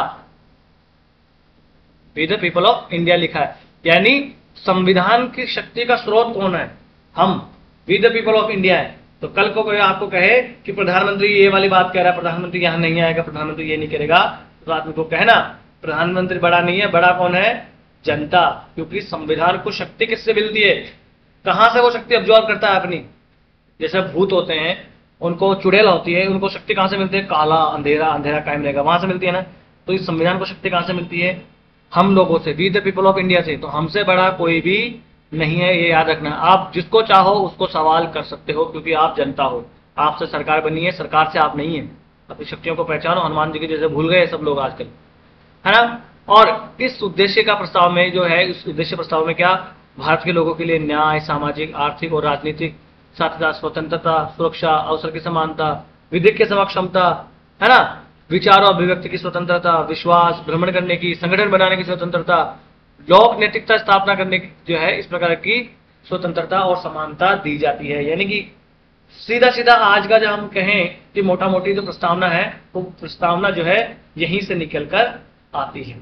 we the people of India लिखा है। यानी संविधान की शक्ति का स्रोत कौन है, हम, we the people of India है। तो कल को कोई आपको कहे कि प्रधानमंत्री ये वाली बात कह रहा है, प्रधानमंत्री यहां नहीं आएगा, प्रधानमंत्री ये नहीं करेगा, तो आदमी को कहना प्रधानमंत्री बड़ा नहीं है, बड़ा कौन है, जनता। क्योंकि संविधान को शक्ति किससे मिलती है, कहां से वो शक्ति अब्जॉर्ब करता है अपनी। जैसे भूत होते हैं उनको चुड़ैल होती है, उनको शक्ति कहां से मिलती है, काला अंधेरा, अंधेरा कायम रहेगा, वहां से मिलती है ना। तो इस संविधान को शक्ति कहां से मिलती है, हम लोगों से, we the people of India से। तो हमसे बड़ा कोई भी नहीं है, ये याद रखना। आप जिसको चाहो उसको सवाल कर सकते हो, क्योंकि आप जनता हो, आपसे सरकार बनी है, सरकार से आप नहीं है। अपनी शक्तियों को पहचानो, हनुमान जी की जैसे भूल गए सब लोग आजकल, है ना। और इस उद्देश्य का प्रस्ताव में जो है, इस उद्देश्य प्रस्ताव में क्या, भारत के लोगों के लिए न्याय, सामाजिक, आर्थिक और राजनीतिक, साथ ही साथ स्वतंत्रता, सुरक्षा, अवसर की समानता, विधिक के समक्षमता, है ना, विचार और अभिव्यक्ति की स्वतंत्रता, विश्वास, भ्रमण करने की, संगठन बनाने की स्वतंत्रता, लोक नैतिकता स्थापना करने की जो है, इस प्रकार की स्वतंत्रता और समानता दी जाती है। यानी कि सीधा सीधा आज का जो हम कहें कि मोटा मोटी जो प्रस्तावना है, वो प्रस्तावना जो है यहीं से निकलकर आती है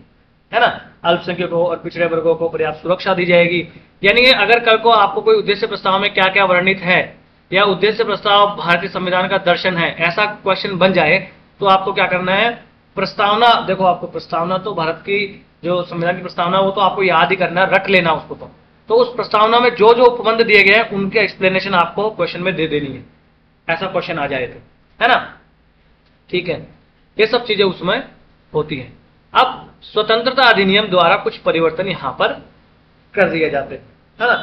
ना। अल्पसंख्यकों और पिछड़े वर्गों को पर्याप्त सुरक्षा दी जाएगी। यानी अगर कल को आपको कोई उद्देश्य प्रस्ताव में क्या क्या वर्णित है, या उद्देश्य प्रस्ताव भारतीय संविधान का दर्शन है, ऐसा क्वेश्चन बन जाए, तो आपको क्या करना है, प्रस्तावना, देखो आपको प्रस्तावना तो भारत की जो संविधान की प्रस्तावना वो तो आपको याद ही करना, रट लेना उसको। तो उस प्रस्तावना में जो जो उपबंध दिए गए हैं उनके एक्सप्लेनेशन आपको क्वेश्चन में दे देनी है, ऐसा क्वेश्चन आ जाए तो, है ना। ठीक है, ये सब चीजें उसमें होती है। अब स्वतंत्रता अधिनियम द्वारा कुछ परिवर्तन यहां पर कर दिए जाते हैं, है ना।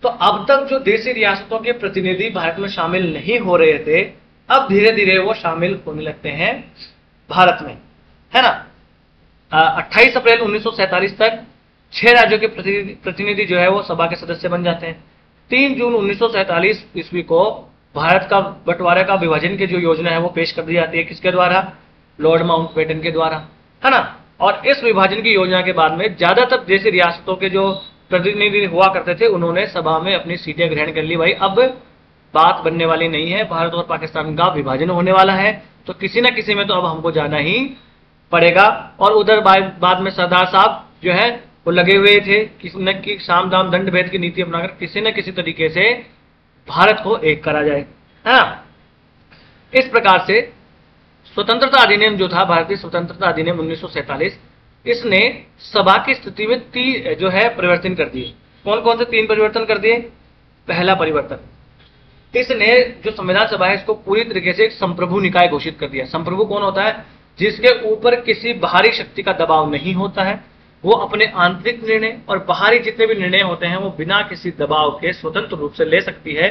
तो अब तक जो देशी रियासतों के प्रतिनिधि भारत में शामिल नहीं हो रहे थे, अब धीरे धीरे वो शामिल होने लगते हैं भारत में, है ना। 28 अप्रैल 1947 तक 6 राज्यों के प्रतिनिधि जो है वो सभा के सदस्य बन जाते हैं। 3 जून 1947 ईस्वी को भारत का बंटवारे का विभाजन की जो योजना है वो पेश कर दी जाती है, किसके द्वारा, लॉर्ड माउंटबेटन के द्वारा, है ना। और इस विभाजन की योजना के बाद में ज्यादातर देशी रियासतों के जो प्रतिनिधि हुआ करते थे उन्होंने सभा में अपनी सीटें ग्रहण कर ली। भाई अब बात बनने वाली नहीं है, भारत और पाकिस्तान का विभाजन होने वाला है, तो किसी ना किसी में तो अब हमको जाना ही पड़ेगा। और उधर बाद में सरदार साहब जो है वो लगे हुए थे किसी न कि साम दाम दंड भेद की नीति अपनाकर किसी न किसी तरीके से भारत को एक करा जाए, है ना। इस प्रकार से स्वतंत्रता अधिनियम जो था, भारतीय स्वतंत्रता अधिनियम 1947, इसने सभा की स्थिति में जो है परिवर्तन कर दिए। कौन कौन से 3 परिवर्तन कर दिए। पहला परिवर्तन, इसने जो संविधान सभा है इसको पूरी तरीके से एक संप्रभु निकाय घोषित कर दिया। संप्रभु कौन होता है, जिसके ऊपर किसी बाहरी शक्ति का दबाव नहीं होता है, वो अपने आंतरिक निर्णय और बाहरी जितने भी निर्णय होते हैं वो बिना किसी दबाव के स्वतंत्र रूप से ले सकती है।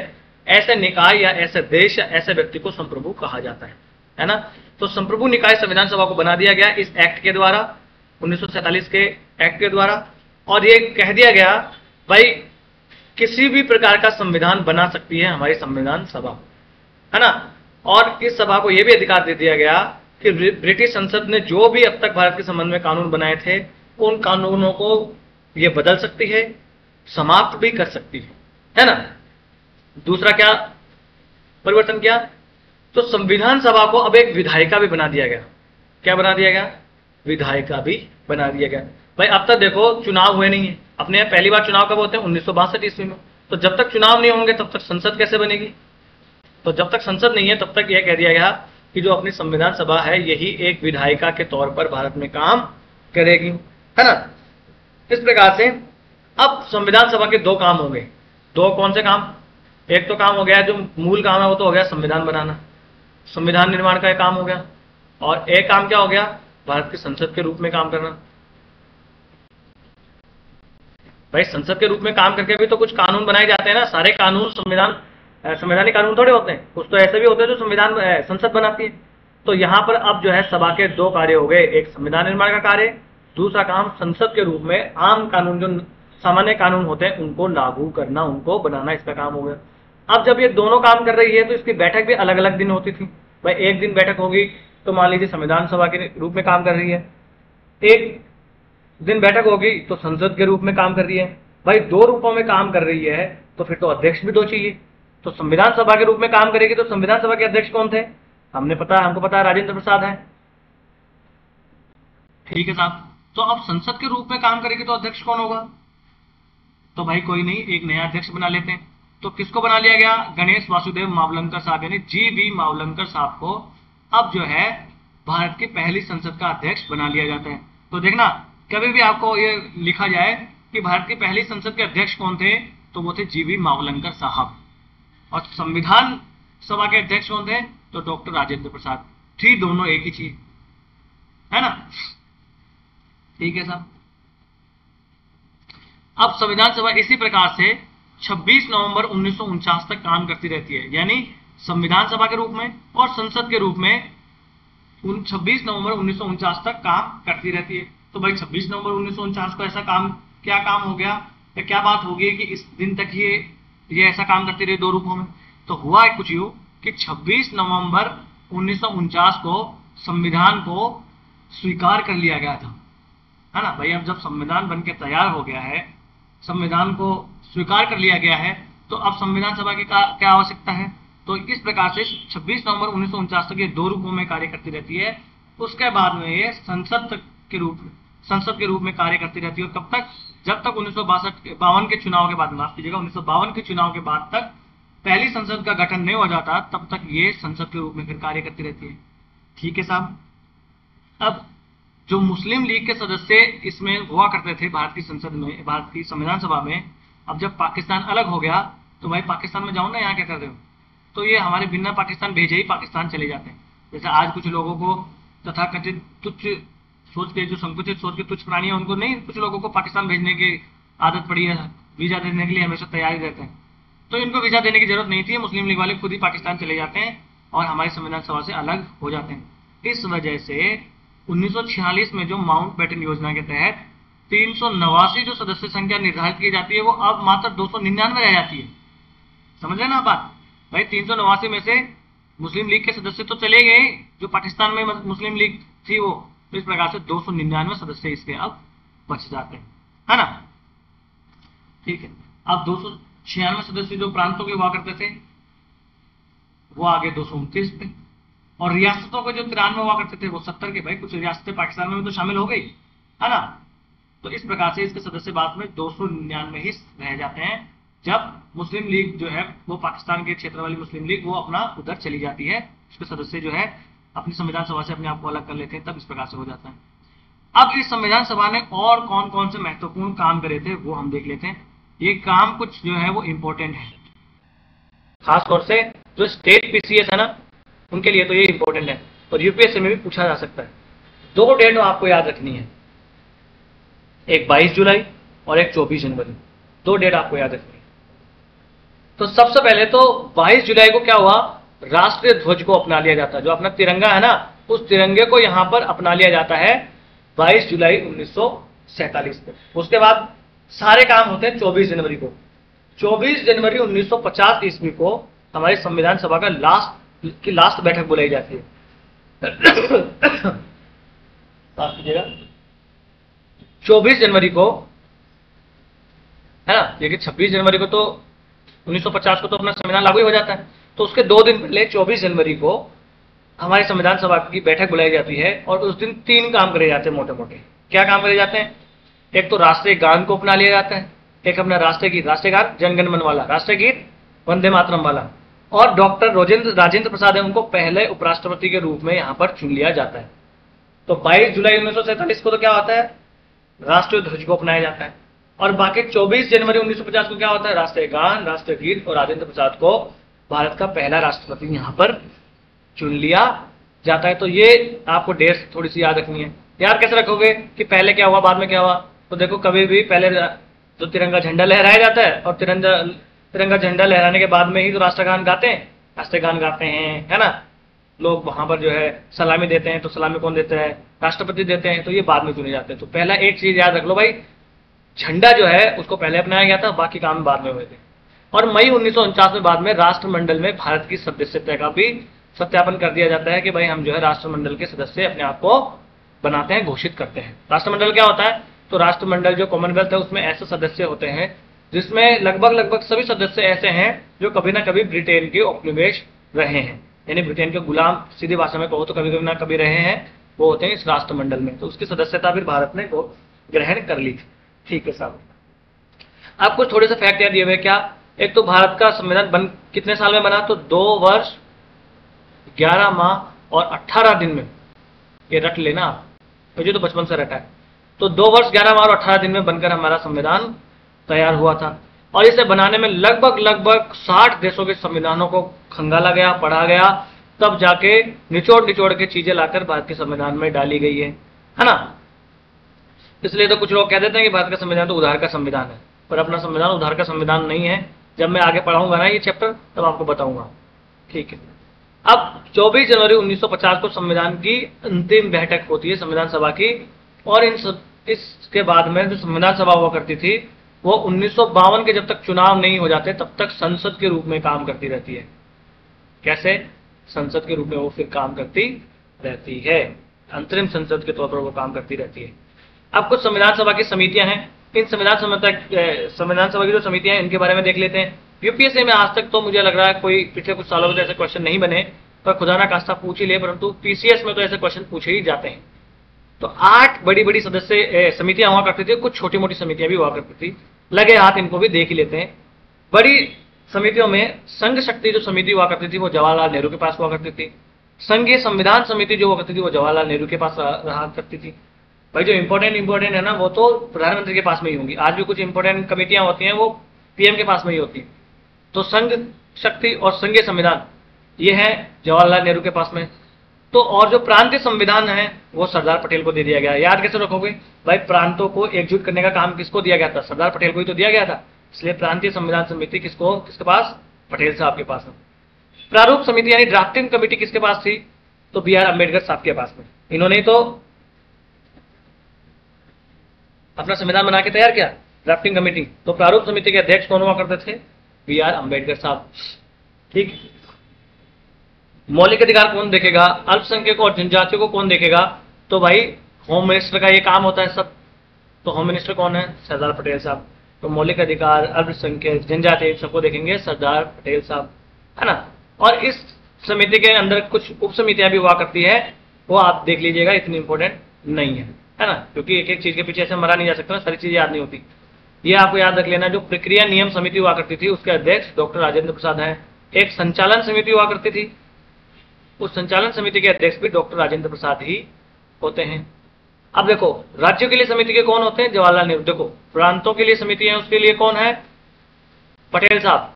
ऐसे निकाय या ऐसे देश या ऐसे व्यक्ति को संप्रभु कहा जाता है ना। तो संप्रभु निकाय संविधान सभा को बना दिया गया इस एक्ट के द्वारा, 1947 के एक्ट के द्वारा। और ये कह दिया गया भाई किसी भी प्रकार का संविधान बना सकती है हमारी संविधान सभा, है ना। और इस सभा को यह भी अधिकार दे दिया गया कि ब्रिटिश संसद ने जो भी अब तक भारत के संबंध में कानून बनाए थे उन कानूनों को ये बदल सकती है, समाप्त भी कर सकती है ना। दूसरा क्या परिवर्तन किया, तो संविधान सभा को अब एक विधायिका भी बना दिया गया। क्या बना दिया गया, विधायिका भी बना दिया गया। भाई अब तक देखो चुनाव हुए नहीं है, अपने यहाँ पहली बार चुनाव कब होते हैं, 1962 ईस्वी में। तो जब तक चुनाव नहीं होंगे तब तक संसद कैसे बनेगी। तो जब तक संसद नहीं है तब तक यह कह दिया गया कि जो अपनी संविधान सभा है यही एक विधायिका के तौर पर भारत में काम करेगी, है ना। इस प्रकार से अब संविधान सभा के 2 काम होंगे। 2 कौन से काम, एक तो काम हो गया जो मूल काम है वो तो हो गया संविधान बनाना, संविधान निर्माण का एक काम हो गया, और एक काम क्या हो गया, भारत की संसद के रूप में काम करना। भाई संसद के रूप में काम करके भी तो कुछ कानून बनाए जाते हैं ना, सारे कानून संवैधानिक कानून थोड़े होते हैं, कुछ तो ऐसे भी होते हैं जो संविधान संसद बनाती है। तो यहाँ पर अब जो है सभा के दो कार्य हो गए, एक संविधान निर्माण का कार्य, दूसरा काम संसद के रूप में आम कानून जो सामान्य कानून होते हैं उनको लागू करना, उनको बनाना, इसका काम हो गया। अब जब ये दोनों काम कर रही है तो इसकी बैठक भी अलग अलग दिन होती थी। भाई एक दिन बैठक होगी तो मान लीजिए संविधान सभा के रूप में काम कर रही है, एक दिन बैठक होगी तो संसद के रूप में काम कर रही है। भाई दो रूपों में काम कर रही है तो फिर तो अध्यक्ष भी दो चाहिए। तो संविधान सभा के रूप में काम करेगी तो संविधान सभा के अध्यक्ष कौन थे, हमको पता है राजेंद्र प्रसाद है, ठीक है साहब। तो अब संसद के रूप में काम करेगी तो अध्यक्ष कौन होगा, तो भाई कोई नहीं, एक नया अध्यक्ष बना लेते हैं। तो किसको बना लिया गया, गणेश वासुदेव मावलंकर साहब यानी जी.वी. मावलंकर साहब को अब जो है भारत की पहली संसद का अध्यक्ष बना लिया जाता है। तो देखना कभी भी आपको ये लिखा जाए कि भारत की पहली संसद के अध्यक्ष कौन थे, तो वो थे जी.वी. मावलंकर साहब, और संविधान सभा के अध्यक्ष कौन थे, तो डॉक्टर राजेंद्र प्रसाद। थी दोनों एक ही चीज है ना, ठीक है साहब। अब संविधान सभा इसी प्रकार से 26 नवंबर 1949 तक काम करती रहती है, यानी संविधान सभा के रूप में और संसद के रूप में 26 नवंबर 1949 तक काम करती रहती है। तो भाई 26 नवंबर 1949 को ऐसा काम, क्या काम हो गया या क्या बात हो गई कि इस दिन तक ये ऐसा काम करती रही दो रूपों में। तो हुआ कुछ यूं कि 26 नवंबर 1949 को संविधान को स्वीकार कर लिया गया था, है ना भाई। अब जब संविधान बन के तैयार हो गया है, संविधान को स्वीकार कर लिया गया है, तो अब संविधान सभा की क्या आवश्यकता है। तो इस प्रकार से 26 नवंबर 1949 तक ये दो रूपों में कार्य करती रहती है। उसके बाद में ये संसद के रूप में कार्य करती रहती है। और कब तक, जब तक 1952 के चुनाव के बाद, माफ कीजिएगा 1952 के चुनाव के बाद तक पहली संसद का गठन नहीं हो जाता, तब तक ये संसद के रूप में फिर कार्य करती रहती है, ठीक है साहब। अब जो मुस्लिम लीग के सदस्य इसमें हुआ करते थे भारत की संसद में, भारत की संविधान सभा में, अब जब पाकिस्तान अलग हो गया तो भाई पाकिस्तान में जाओ ना, यहाँ क्या कर रहे हो, तो ये हमारे बिना पाकिस्तान भेजे ही पाकिस्तान चले जाते हैं। जैसे आज कुछ लोगों को तथाकथित तुच्छ सोच के, जो संकुचित सोच के तुच्छ प्राणी है, उनको नहीं, कुछ लोगों को पाकिस्तान भेजने की आदत पड़ी है, वीजा देने के लिए हमेशा तैयार ही रहते हैं। तो इनको वीजा देने की जरूरत नहीं थी, मुस्लिम लीग वाले खुद ही पाकिस्तान चले जाते हैं और हमारी संविधान सभा से अलग हो जाते हैं। इस वजह से 1946 में जो माउंट बैटन योजना के तहत 389 जो सदस्य संख्या निर्धारित की जाती है, वो अब मात्र 299 रह जाती है। समझ रहे ना आप बात भाई। 389 में से मुस्लिम लीग के सदस्य तो चले गए, जो पाकिस्तान में मुस्लिम लीग थी वो, तो इस प्रकार से 299 सदस्य इसके अब बच जाते हैं, है ना, ठीक है। अब 296 सदस्य जो प्रांतों के हुआ करते थे वो आगे 229 पे, और रियासतों के जो 93 हुआ करते थे वो 70 के। भाई कुछ रियासतें पाकिस्तान में भी तो शामिल हो गई, है ना। तो इस प्रकार से इसके सदस्य बाद में 299 ही रह जाते हैं, जब मुस्लिम लीग जो है वो पाकिस्तान के क्षेत्र वाली मुस्लिम लीग वो अपना उधर चली जाती है, उसके सदस्य जो है अपनी संविधान सभा से अपने आप को अलग कर लेते हैं, तब इस प्रकार से हो जाता है। अब इस संविधान सभा ने और कौन कौन से महत्वपूर्ण काम करे थे वो हम देख लेते हैं। ये काम कुछ जो है वो इंपॉर्टेंट है, खास तौर से जो स्टेट पीसीएस है ना, उनके लिए तो ये इंपॉर्टेंट है, और यूपीएससी में भी पूछा जा सकता है। दो डेट आपको याद रखनी है, एक 22 जुलाई और एक 24 जनवरी, दो डेट आपको याद रखनी है। तो सबसे पहले तो 22 जुलाई को क्या हुआ, राष्ट्रीय ध्वज को अपना लिया जाता है। जो अपना तिरंगा है ना, उस तिरंगे को यहां पर अपना लिया जाता है 22 जुलाई 1947 को। उसके बाद सारे काम होते हैं 24 जनवरी को। 24 जनवरी 1950 ईस्वी को हमारी संविधान सभा का लास्ट बैठक बुलाई जाती है। माफ कीजिएगा, 24 जनवरी को, है ना, देखिए 26 जनवरी को तो 1950 को तो अपना संविधान लागू ही हो जाता है, तो उसके 2 दिन पहले 24 जनवरी को हमारी संविधान सभा की बैठक बुलाई जाती है, और उस दिन 3 काम करे जाते हैं मोटे मोटे। क्या काम करे जाते हैं, एक तो राष्ट्रीय गान को अपना लिया जाता है, एक अपना राष्ट्रीय गीत, राष्ट्रीय गान जनगण मन वाला, राष्ट्रीय गीत वंदे मातरम वाला, और डॉक्टर राजेंद्र प्रसाद है उनको पहले उपराष्ट्रपति के रूप में यहां पर चुन लिया जाता है। तो 22 जुलाई 1947 को तो क्या होता है, राष्ट्रीय ध्वज को अपनाया जाता है, और बाकी 24 जनवरी 1950 को क्या होता है, राष्ट्रीय गान, राष्ट्रीय गीत, और राजेंद्र प्रसाद को भारत का पहला राष्ट्रपति यहां पर चुन लिया जाता है। तो ये आपको डेट्स थोड़ी सी याद रखनी है। याद कैसे रखोगे कि पहले क्या हुआ बाद में क्या हुआ? तो देखो कभी भी पहले जो तिरंगा झंडा लहराया जाता है और तिरंगा तिरंगा झंडा लहराने के बाद में ही तो राष्ट्रगान गाते हैं, राष्ट्रगान गाते हैं, है ना। लोग वहां पर जो है सलामी देते हैं, तो सलामी कौन देता है? राष्ट्रपति देते हैं। तो ये बाद में चुने जाते हैं। तो पहला एक चीज याद रख लो भाई, झंडा जो है उसको पहले अपनाया गया था, बाकी काम बाद में हुए थे। और मई 1949 में बाद में राष्ट्रमंडल में भारत की सदस्यता का भी सत्यापन कर दिया जाता है कि भाई हम जो है राष्ट्रमंडल के सदस्य अपने आप को बनाते हैं, घोषित करते हैं। राष्ट्रमंडल क्या होता है? तो राष्ट्रमंडल जो कॉमनवेल्थ है उसमें ऐसे सदस्य होते हैं जिसमें लगभग लगभग सभी सदस्य ऐसे हैं जो कभी ना कभी ब्रिटेन के उपनिवेश रहे हैं, यानी ब्रिटेन के गुलाम सीधी भाषा में कहो तो कभी कभी ना कभी रहे हैं, वो होते हैं इस राष्ट्रमंडल में। तो उसकी सदस्यता फिर भारत ने ग्रहण कर ली। ठीक है साहब, आपको थोड़े से फैक्ट याद दिए हुए क्या? एक तो भारत का संविधान बन कितने साल में बना? तो 2 वर्ष 11 माह और 18 दिन में। ये रट लेना आप, मुझे तो बचपन से रटा है। तो 2 वर्ष 11 माह और 18 दिन में बनकर हमारा संविधान तैयार हुआ था। और इसे बनाने में लगभग लगभग 60 देशों के संविधानों को खंगाला गया, पढ़ा गया, तब जाके निचोड़ निचोड़ के चीजें लाकर भारत के संविधान में डाली गई है ना। इसलिए तो कुछ लोग कह देते हैं कि भारत का संविधान तो उधार का संविधान है, पर अपना संविधान उधार का संविधान नहीं है। जब मैं आगे पढ़ाऊंगा ना ये चैप्टर तब आपको बताऊंगा। ठीक है, अब 24 जनवरी 1950 को संविधान की अंतिम बैठक होती है संविधान सभा की। और इसके बाद में जो संविधान सभा हुआ करती थी वो 1952 के जब तक चुनाव नहीं हो जाते तब तक संसद के रूप में काम करती रहती है। कैसे? संसद के रूप में वो फिर काम करती रहती है, अंतरिम संसद के तौर पर वो काम करती रहती है। अब कुछ संविधान सभा की समितियां हैं, इन संविधान सभा की जो समितियां हैं इनके बारे में देख लेते हैं। यूपीएससी में आज तक तो मुझे लग रहा है कोई पिछले कुछ सालों में ऐसे क्वेश्चन नहीं बने, पर खुदा ना खास्ता पूछ ही ले, परंतु पीसीएस में तो ऐसे क्वेश्चन पूछे ही जाते हैं। तो 8 बड़ी बड़ी सदस्य समितियां हुआ करती थी, कुछ छोटी मोटी समितियां भी हुआ करती थी। लगे हाथ इनको भी देख ही लेते हैं। बड़ी समितियों में संघ शक्ति जो समिति हुआ करती थी वो जवाहरलाल नेहरू के पास हुआ करती थी। संघीय संविधान समिति जो हुआ करती थी वो जवाहरलाल नेहरू के पास रहा करती थी। भाई जो इंपॉर्टेंट है ना वो तो प्रधानमंत्री के पास में ही होंगी। आज भी कुछ इंपॉर्टेंट कमेटियां होती हैं वो पीएम के पास में ही होती है। तो संघ शक्ति और संघीय संविधान ये है जवाहरलाल नेहरू के पास में। तो और जो प्रांतीय संविधान है वो सरदार पटेल को दे दिया गया। याद कैसे रखोगे भाई? प्रांतों को एकजुट करने का काम किसको दिया गया था? सरदार पटेल को ही तो दिया गया था। इसलिए प्रांतीय संविधान समिति किसके पास? पटेल साहब के पास में। प्रारूप समिति यानी ड्राफ्टिंग कमेटी किसके पास थी? तो बी आर अम्बेडकर साहब के पास में। इन्होंने ही तो अपना संविधान बना के तैयार किया, ड्राफ्टिंग कमेटी। तो प्रारूप समिति के अध्यक्ष कौन हुआ करते थे? बी आर अम्बेडकर साहब। ठीक, मौलिक अधिकार कौन देखेगा? अल्पसंख्यकों और जनजातियों को कौन देखेगा? तो भाई होम मिनिस्टर का ये काम होता है सब। तो होम मिनिस्टर कौन है? सरदार पटेल साहब। तो मौलिक अधिकार, अल्पसंख्यक, जनजाति सबको देखेंगे सरदार पटेल साहब, है ना। और इस समिति के अंदर कुछ उप समितियां भी हुआ करती है, वो आप देख लीजिएगा, इतनी इंपॉर्टेंट नहीं है ना, क्योंकि एक एक चीज के पीछे ऐसे मरा नहीं जा सकता ना, सारी चीजें याद नहीं होती। ये आपको याद रख लेना। जो प्रक्रिया नियम समिति हुआ करती थी उसके अध्यक्ष डॉक्टर राजेंद्र प्रसाद हैं। एक संचालन समिति हुआ करती थी, उस संचालन समिति के अध्यक्ष भी डॉक्टर राजेंद्र प्रसाद ही होते हैं। अब देखो राज्यों के लिए समिति के कौन होते हैं? जवाहरलाल नेहरू। देखो प्रांतों के लिए समिति है उसके लिए कौन है? पटेल साहब।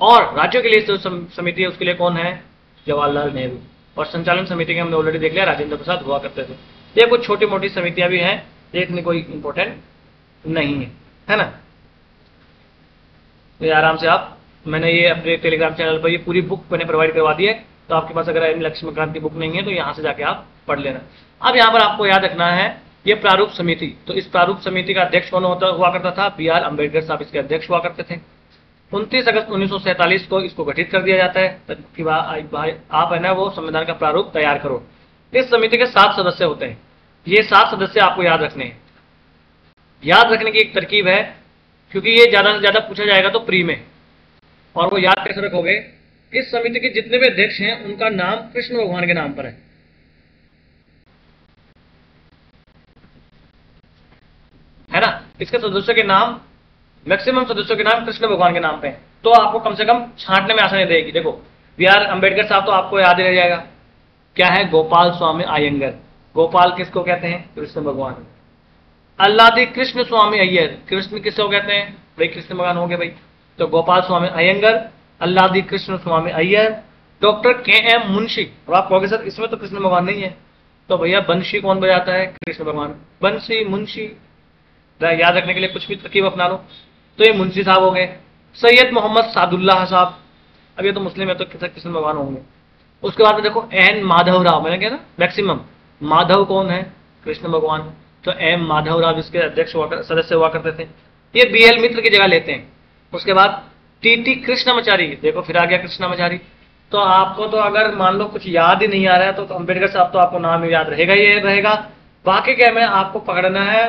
और राज्यों के लिए जो समिति है उसके लिए कौन है? जवाहरलाल नेहरू। और संचालन समिति के हमने ऑलरेडी देख लिया, राजेंद्र प्रसाद हुआ करते थे। ये कुछ छोटी मोटी समितियां भी हैं, इतनी कोई इंपॉर्टेंट नहीं है ना। तो आराम से आप, मैंने ये अपने टेलीग्राम चैनल पर ये पूरी बुक मैंने प्रोवाइड करवा दी है, तो आपके पास अगर लक्ष्मी क्रांति बुक नहीं है तो यहाँ से जाके आप पढ़ लेना। अब यहाँ पर आपको याद रखना है ये प्रारूप समिति। तो इस प्रारूप समिति का अध्यक्ष कौन हुआ करता था? बी आर अम्बेडकर साहब इसके अध्यक्ष हुआ करते थे। 29 अगस्त 1947 को इसको गठित कर दिया जाता है कि आप है ना वो संविधान का प्रारूप तैयार करो। इस समिति के 7 सदस्य होते हैं। ये 7 सदस्य आपको याद रखने हैं। याद रखने की एक तरकीब है, क्योंकि ये ज्यादा से ज्यादा पूछा जाएगा तो प्री में। और वो याद कैसे रखोगे? इस समिति के जितने भी अध्यक्ष हैं उनका नाम कृष्ण भगवान के नाम पर है ना। इसके सदस्यों के नाम, मैक्सिमम सदस्यों के नाम कृष्ण भगवान के नाम पे हैं, तो आपको कम से कम छांटने में आसानी रहेगी। देखो बी आर अम्बेडकर साहब तो आपको याद ही रह जाएगा, क्या है? गोपाल स्वामी अयंगर। गोपाल किसको कहते हैं? कृष्ण भगवान। अल्लादी कृष्ण स्वामी अय्यर, कृष्ण किसको कहते हैं? भाई कृष्ण भगवान हो गए भाई। तो गोपाल स्वामी अयंगर, अल्लादी कृष्ण स्वामी अय्यर, डॉक्टर के एम मुंशी। अब आप कहोगे सर इसमें तो कृष्ण भगवान नहीं है, तो भैया बंशी कौन बजाता है? कृष्ण भगवान। बंशी मुंशी, याद रखने के लिए कुछ भी तरकीब अपना लो। तो ये मुंशी साहब हो गए। सैयद मोहम्मद सादुल्लाह साहब, अब ये तो मुस्लिम है तो कृष्ण भगवान होंगे। उसके बाद में देखो एन माधव राव, मैंने कहा ना मैक्सिमम माधव कौन है? कृष्ण भगवान। तो एम माधव राव इसके अध्यक्ष सदस्य हुआ करते थे, ये बीएल मित्र की जगह लेते हैं। उसके बाद टीटी कृष्णमाचारी, देखो फिर आ गया कृष्णमाचारी। तो आपको तो अगर मान लो कुछ याद ही नहीं आ रहा है तो अंबेडकर साहब तो आपको नाम याद रहेगा ही रहेगा। बाकी क्या में आपको पकड़ना है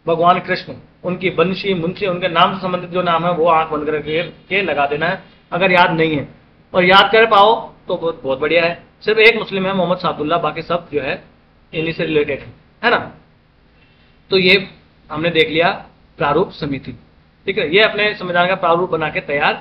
भगवान कृष्ण, उनकी बंशी मुंशी, उनके नाम से संबंधित जो नाम है वो आंख बंद करके लगा देना है अगर याद नहीं है। और याद कर पाओ तो बहुत बढ़िया है। सिर्फ एक मुस्लिम है मोहम्मद सादुल्ला, बाकी सब जो है इन्हीं से रिलेटेड है ना। तो ये हमने देख लिया प्रारूप समिति, ठीक है। ये अपने संविधान का प्रारूप बना के तैयार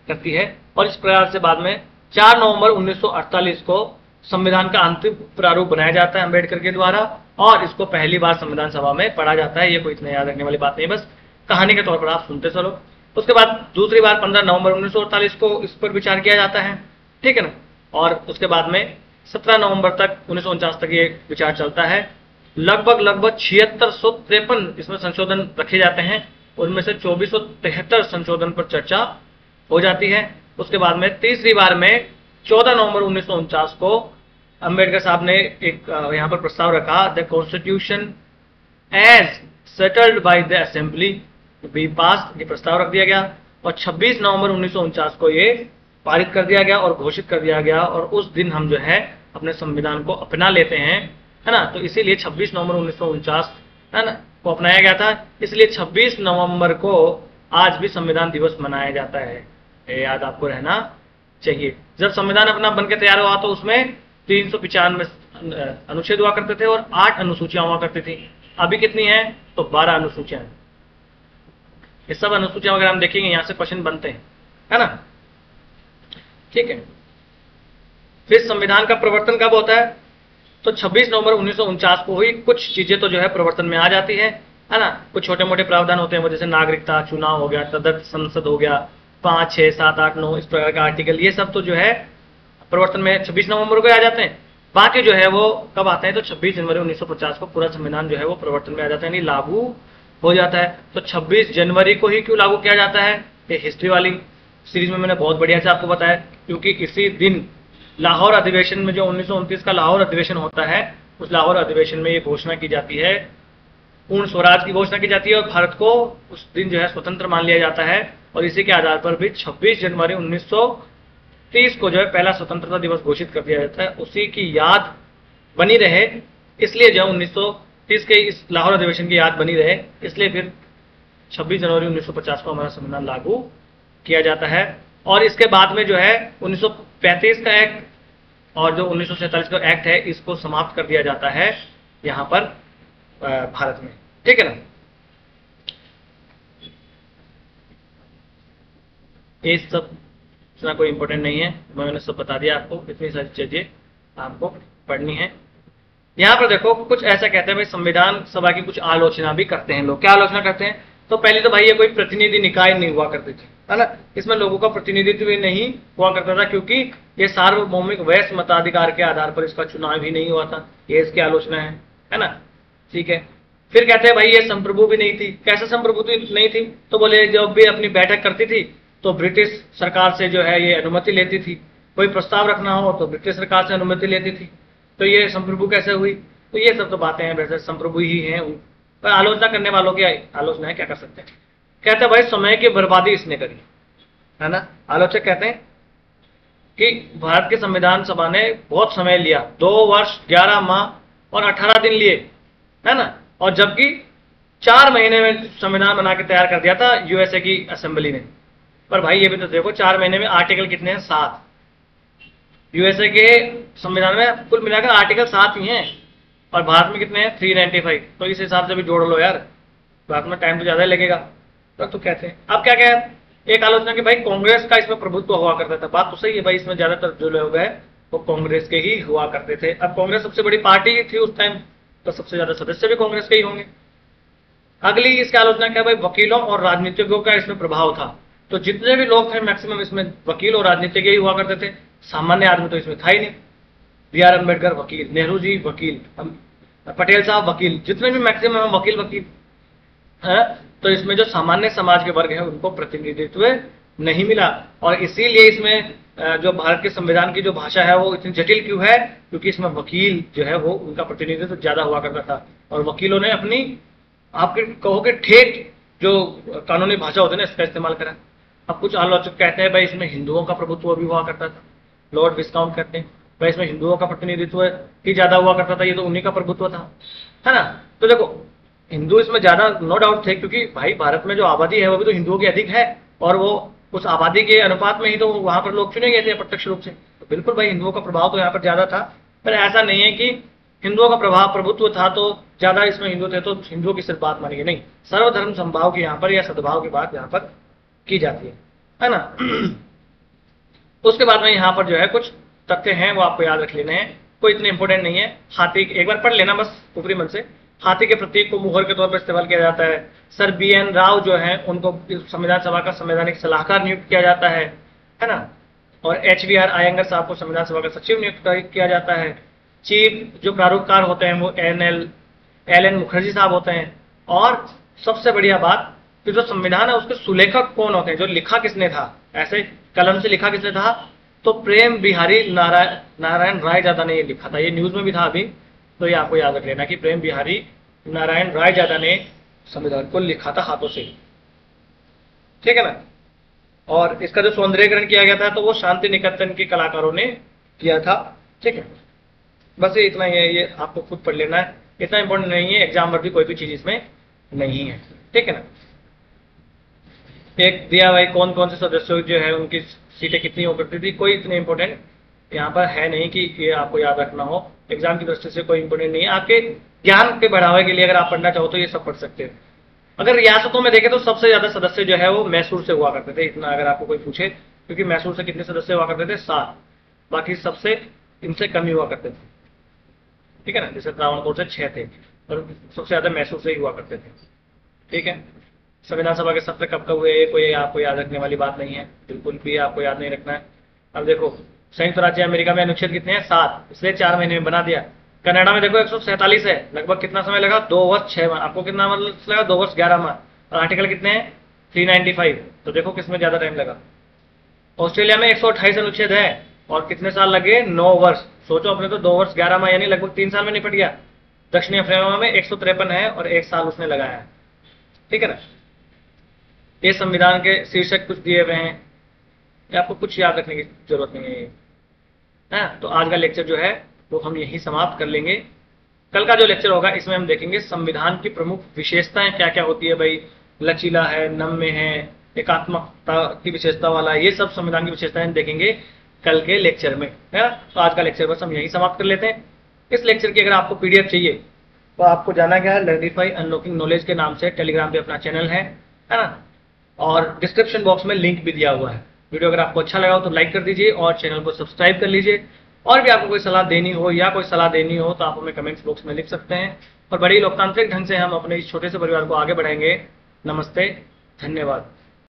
करती है और इस प्रकार से बाद में 4 नवंबर 1948 को संविधान का अंतिम प्रारूप बनाया जाता है अंबेडकर के द्वारा और इसको पहली बार संविधान सभा में पढ़ा जाता है। ये कोई इतना याद रखने वाली बात नहीं, बस कहानी के तौर पर आप सुनते चलो। उसके बाद दूसरी बार 15 नवंबर 1948 को इस पर विचार किया जाता है, ठीक है ना। और उसके बाद में 17 नवंबर तक 1949 तक ये विचार चलता है। लगभग 7653 इसमें संशोधन रखे जाते हैं, उनमें से 2473 संशोधन पर चर्चा हो जाती है। उसके बाद में तीसरी बार में 14 नवंबर 1949 को अंबेडकर साहब ने एक यहाँ पर प्रस्ताव रखा, the constitution as settled by the assembly be passed, ये प्रस्ताव रख दिया गया और 26 नवंबर 1949 को ये पारित कर दिया गया और घोषित कर दिया गया और उस दिन हम जो है अपने संविधान को अपना लेते हैं, है ना। तो इसीलिए 26 नवंबर 1949 है ना को अपनाया गया था, इसलिए 26 नवंबर को आज भी संविधान दिवस मनाया जाता है। ये याद आपको रहना चाहिए। जब संविधान अपना बनकर तैयार हुआ तो उसमें 395 अनुच्छेद हुआ करते थे और 8 अनुसूचियां हुआ करती थी। अभी कितनी है? तो 12 अनुसूचियां। ये सब अनुसूचियां वगैरह हम देखेंगे, यहां से क्वेश्चन बनते हैं, है ना, ठीक है। फिर संविधान का प्रवर्तन कब होता है? तो 26 नवंबर 1949 को हुई। कुछ चीजें तो जो है प्रवर्तन में आ जाती है ना। कुछ छोटे मोटे प्रावधान होते हैं, जैसे नागरिकता, चुनाव हो गया, तदर्थ संसद हो गया, 5, 6, 7, 8, 9 इस प्रकार का आर्टिकल, ये सब तो जो है प्रवर्तन में 26 नवंबर को आ जाते हैं। बाकी जो है वो कब आते हैं? तो 26 जनवरी 1950 को पूरा संविधान जो है वो प्रवर्तन में आ जाता है, यानी लागू हो जाता है। तो 26 जनवरी को ही क्यों लागू किया जाता है? ये हिस्ट्री वाली सीरीज में मैंने बहुत बढ़िया से आपको बताया, क्योंकि इसी दिन लाहौर अधिवेशन में जो 1929 का लाहौर अधिवेशन होता है, उस लाहौर अधिवेशन में ये घोषणा की जाती है, पूर्ण स्वराज की घोषणा की जाती है और भारत को उस दिन जो है स्वतंत्र मान लिया जाता है। और इसी के आधार पर भी 26 जनवरी 1930 को जो है पहला स्वतंत्रता दिवस घोषित कर दिया जाता है। उसी की याद बनी रहे, इसलिए जो 1930 के इस लाहौर अधिवेशन की याद बनी रहे, इसलिए फिर 26 जनवरी 1950 को हमारा संविधान लागू किया जाता है। और इसके बाद में जो है 1935 का एक्ट और जो 1947 का एक्ट है, इसको समाप्त कर दिया जाता है यहां पर भारत में, ठीक है ना। ये सब इतना कोई इंपॉर्टेंट नहीं है, मैंने सब बता दिया आपको। इतनी सारी चीजें आपको पढ़नी है। यहां पर देखो कुछ ऐसा कहते हैं भाई, संविधान सभा की कुछ आलोचना भी करते हैं लोग। क्या आलोचना करते हैं? तो पहले तो भाई ये कोई प्रतिनिधि निकाय नहीं हुआ करती थी, है ना। इसमें लोगों का प्रतिनिधित्व भी नहीं हुआ करता था, क्योंकि ये सार्वभौमिक वैश्य मताधिकार के आधार पर इसका चुनाव भी नहीं हुआ था। ये इसकी आलोचना है ना, ठीक है। फिर कहते हैं भाई ये संप्रभु भी नहीं थी। कैसे संप्रभु नहीं थी? तो बोले जब भी अपनी बैठक करती थी तो ब्रिटिश सरकार से जो है ये अनुमति लेती थी। कोई प्रस्ताव रखना हो तो ब्रिटिश सरकार से अनुमति लेती थी। तो ये संप्रभु कैसे हुई? तो ये सब तो बातें हैं, वैसे संप्रभु ही हैं। पर आलोचना करने वालों की आलोचना है, क्या कर सकते हैं। कहते हैं भाई समय की बर्बादी इसने करी, है ना। आलोचक कहते हैं कि भारत के संविधान सभा ने बहुत समय लिया, 2 वर्ष 11 माह और 18 दिन लिए, है ना। और जबकि 4 महीने में संविधान बना के तैयार कर दिया था यूएसए की असेंबली ने। पर भाई ये भी तो देखो, 4 महीने में आर्टिकल कितने हैं? 7। यूएसए के संविधान में कुल मिलाकर आर्टिकल 7 ही हैं और भारत में कितने हैं? 395। तो इस हिसाब से भी जोड़ लो यार, भारत में टाइम तो ज्यादा लगेगा। तो कहते हैं अब क्या क्या है, एक आलोचना कि भाई कांग्रेस का इसमें प्रभुत्व हुआ करता था। बात तो सही है भाई, इसमें ज्यादातर जो लोग हैं वो कांग्रेस के ही हुआ करते थे। अब कांग्रेस सबसे बड़ी पार्टी थी उस टाइम, तो सबसे ज्यादा सदस्य भी कांग्रेस के ही होंगे। अगली इसकी आलोचना क्या भाई, वकीलों और राजनीतिज्ञों का इसमें प्रभाव था। तो जितने भी लोग थे मैक्सिमम इसमें वकील और राजनीतिज्ञ ही हुआ करते थे। सामान्य आदमी तो इसमें था ही नहीं। बी आर अम्बेडकर वकील, नेहरू जी वकील, पटेल साहब वकील, जितने भी मैक्सिमम वकील वकील है। तो इसमें जो सामान्य समाज के वर्ग है उनको प्रतिनिधित्व नहीं मिला। और इसीलिए इसमें जो भारत के संविधान की जो भाषा है वो इतनी जटिल क्यों है, क्योंकि इसमें वकील जो है वो उनका प्रतिनिधित्व ज्यादा हुआ करता था। और वकीलों ने अपनी, आप कहोगे ठेठ जो कानूनी भाषा होती है ना, इसका इस्तेमाल करा। अब कुछ आलोचक कहते हैं भाई इसमें हिंदुओं का प्रभुत्व भी हुआ करता था, लॉर्ड विस्काउंट कहते हैं भाई इसमें हिंदुओं का प्रतिनिधित्व ही ज्यादा हुआ करता था, ये तो उन्हीं का प्रभुत्व था, है ना। तो देखो हिंदू इसमें ज्यादा नो डाउट थे, क्योंकि भाई भारत में जो आबादी है वो भी तो हिंदुओं की अधिक है, और वो उस आबादी के अनुपात में ही तो वहां पर लोग चुने गए थे प्रत्यक्ष रूप से। तो बिल्कुल भाई हिंदुओं का प्रभाव तो यहाँ पर ज्यादा था। पर ऐसा नहीं है कि हिंदुओं का प्रभाव प्रभुत्व था तो ज्यादा इसमें हिंदू थे तो हिंदुओं की सिर्फ बात मानेंगे, नहीं, सर्वधर्म संभाव की यहाँ पर या सद्भाव की बात यहाँ पर की जाती है ना। उसके बाद में यहाँ पर जो है कुछ तथ्य हैं वो आपको याद रख लेने हैं, कोई इतने इंपॉर्टेंट नहीं है। हाथी एक बार पढ़ लेना बस ऊपरी मन से। हाथी के प्रतीक को मुहर के तौर पर इस्तेमाल किया जाता है। Sir BN. राव जो है उनको संविधान सभा का संवैधानिक सलाहकार नियुक्त किया जाता है ना। और एच.वी.आर. अयंगर साहब को संविधान सभा का सचिव नियुक्त किया जाता है। चीफ जो प्रारूपकार होते हैं वो एल.एन. मुखर्जी साहब होते हैं। और सबसे बढ़िया बात कि जो संविधान है उसके सुलेखक कौन होते हैं, जो लिखा किसने था, ऐसे कलम से लिखा किसने था, तो प्रेम बिहारी नारायण रायजादा ने ये लिखा था। ये न्यूज में भी था अभी, तो ये आपको याद रख लेना कि प्रेम बिहारी नारायण रायजादा ने संविधान को लिखा था हाथों से, ठीक है ना। और इसका जो सौंदर्यीकरण किया गया था तो वो शांति निकेतन के कलाकारों ने किया था, ठीक है। बस ये इतना ही है, ये आपको खुद पढ़ लेना है, इतना इंपॉर्टेंट नहीं है, एग्जाम पर भी कोई भी चीज इसमें नहीं है, ठीक है ना। एक दिया भाई कौन कौन से सदस्यों जो है उनकी सीटें कितनी हो करती थी, कोई इतने इंपॉर्टेंट यहाँ पर है नहीं कि ये आपको याद रखना हो, एग्जाम की दृष्टि से कोई इंपॉर्टेंट नहीं है। आपके ज्ञान के बढ़ावे के लिए अगर आप पढ़ना चाहो तो ये सब पढ़ सकते हैं। अगर रियासतों में देखें तो सबसे ज्यादा सदस्य जो है वो मैसूर से हुआ करते थे, इतना अगर आपको कोई पूछे, क्योंकि मैसूर से कितने सदस्य हुआ करते थे, 7, बाकी सबसे इनसे कम ही हुआ करते थे, ठीक है ना। जैसे त्रावणकोर से 6 थे और सबसे ज्यादा मैसूर से ही हुआ करते थे, ठीक है। संविधान सभा के सत्र कब कब हुए, कोई आपको याद रखने वाली बात नहीं है, बिल्कुल भी आपको याद नहीं रखना है। अब देखो संयुक्त राज्य अमेरिका में अनुच्छेद कितने हैं, 7, इसलिए 4 महीने में बना दिया। कनाडा में देखो 147 है, लगभग कितना समय लगा, 2 वर्ष 6 माह। आपको कितना मतलब लगा, 2 वर्ष 11 माह। और आर्टिकल कितने हैं, 395, तो देखो किसमें ज्यादा टाइम लगा। ऑस्ट्रेलिया में 128 अनुच्छेद है और कितने साल लगे, 9 वर्ष। सोचो अपने तो 2 वर्ष 11 माह यानी लगभग 3 साल में निपट गया। दक्षिणी अफ्रीका में 153 है और 1 साल उसने लगाया है, ठीक है ना। ये संविधान के शीर्षक कुछ दिए हुए हैं, आपको कुछ याद रखने की जरूरत नहीं है, तो आज का लेक्चर जो है वो हम यही समाप्त कर लेंगे। कल का जो लेक्चर होगा इसमें हम देखेंगे संविधान की प्रमुख विशेषताएं क्या क्या होती है भाई, लचीला है, नम्य है, एकात्मकता की विशेषता वाला, ये सब संविधान की विशेषताएं देखेंगे कल के लेक्चर में, है ना। तो आज का लेक्चर बस हम यही समाप्त कर लेते हैं। इस लेक्चर की अगर आपको पीडीएफ चाहिए तो आपको जाना क्या है, लर्निफाई अनलॉकिंग नॉलेज के नाम से टेलीग्राम पे अपना चैनल है ना। और डिस्क्रिप्शन बॉक्स में लिंक भी दिया हुआ है। वीडियो अगर आपको अच्छा लगा हो तो लाइक कर दीजिए और चैनल को सब्सक्राइब कर लीजिए। और भी आपको कोई सलाह देनी हो या कोई सलाह देनी हो तो आप हमें कमेंट्स बॉक्स में लिख सकते हैं और बड़ी लोकतांत्रिक ढंग से हम अपने इस छोटे से परिवार को आगे बढ़ाएंगे। नमस्ते, धन्यवाद।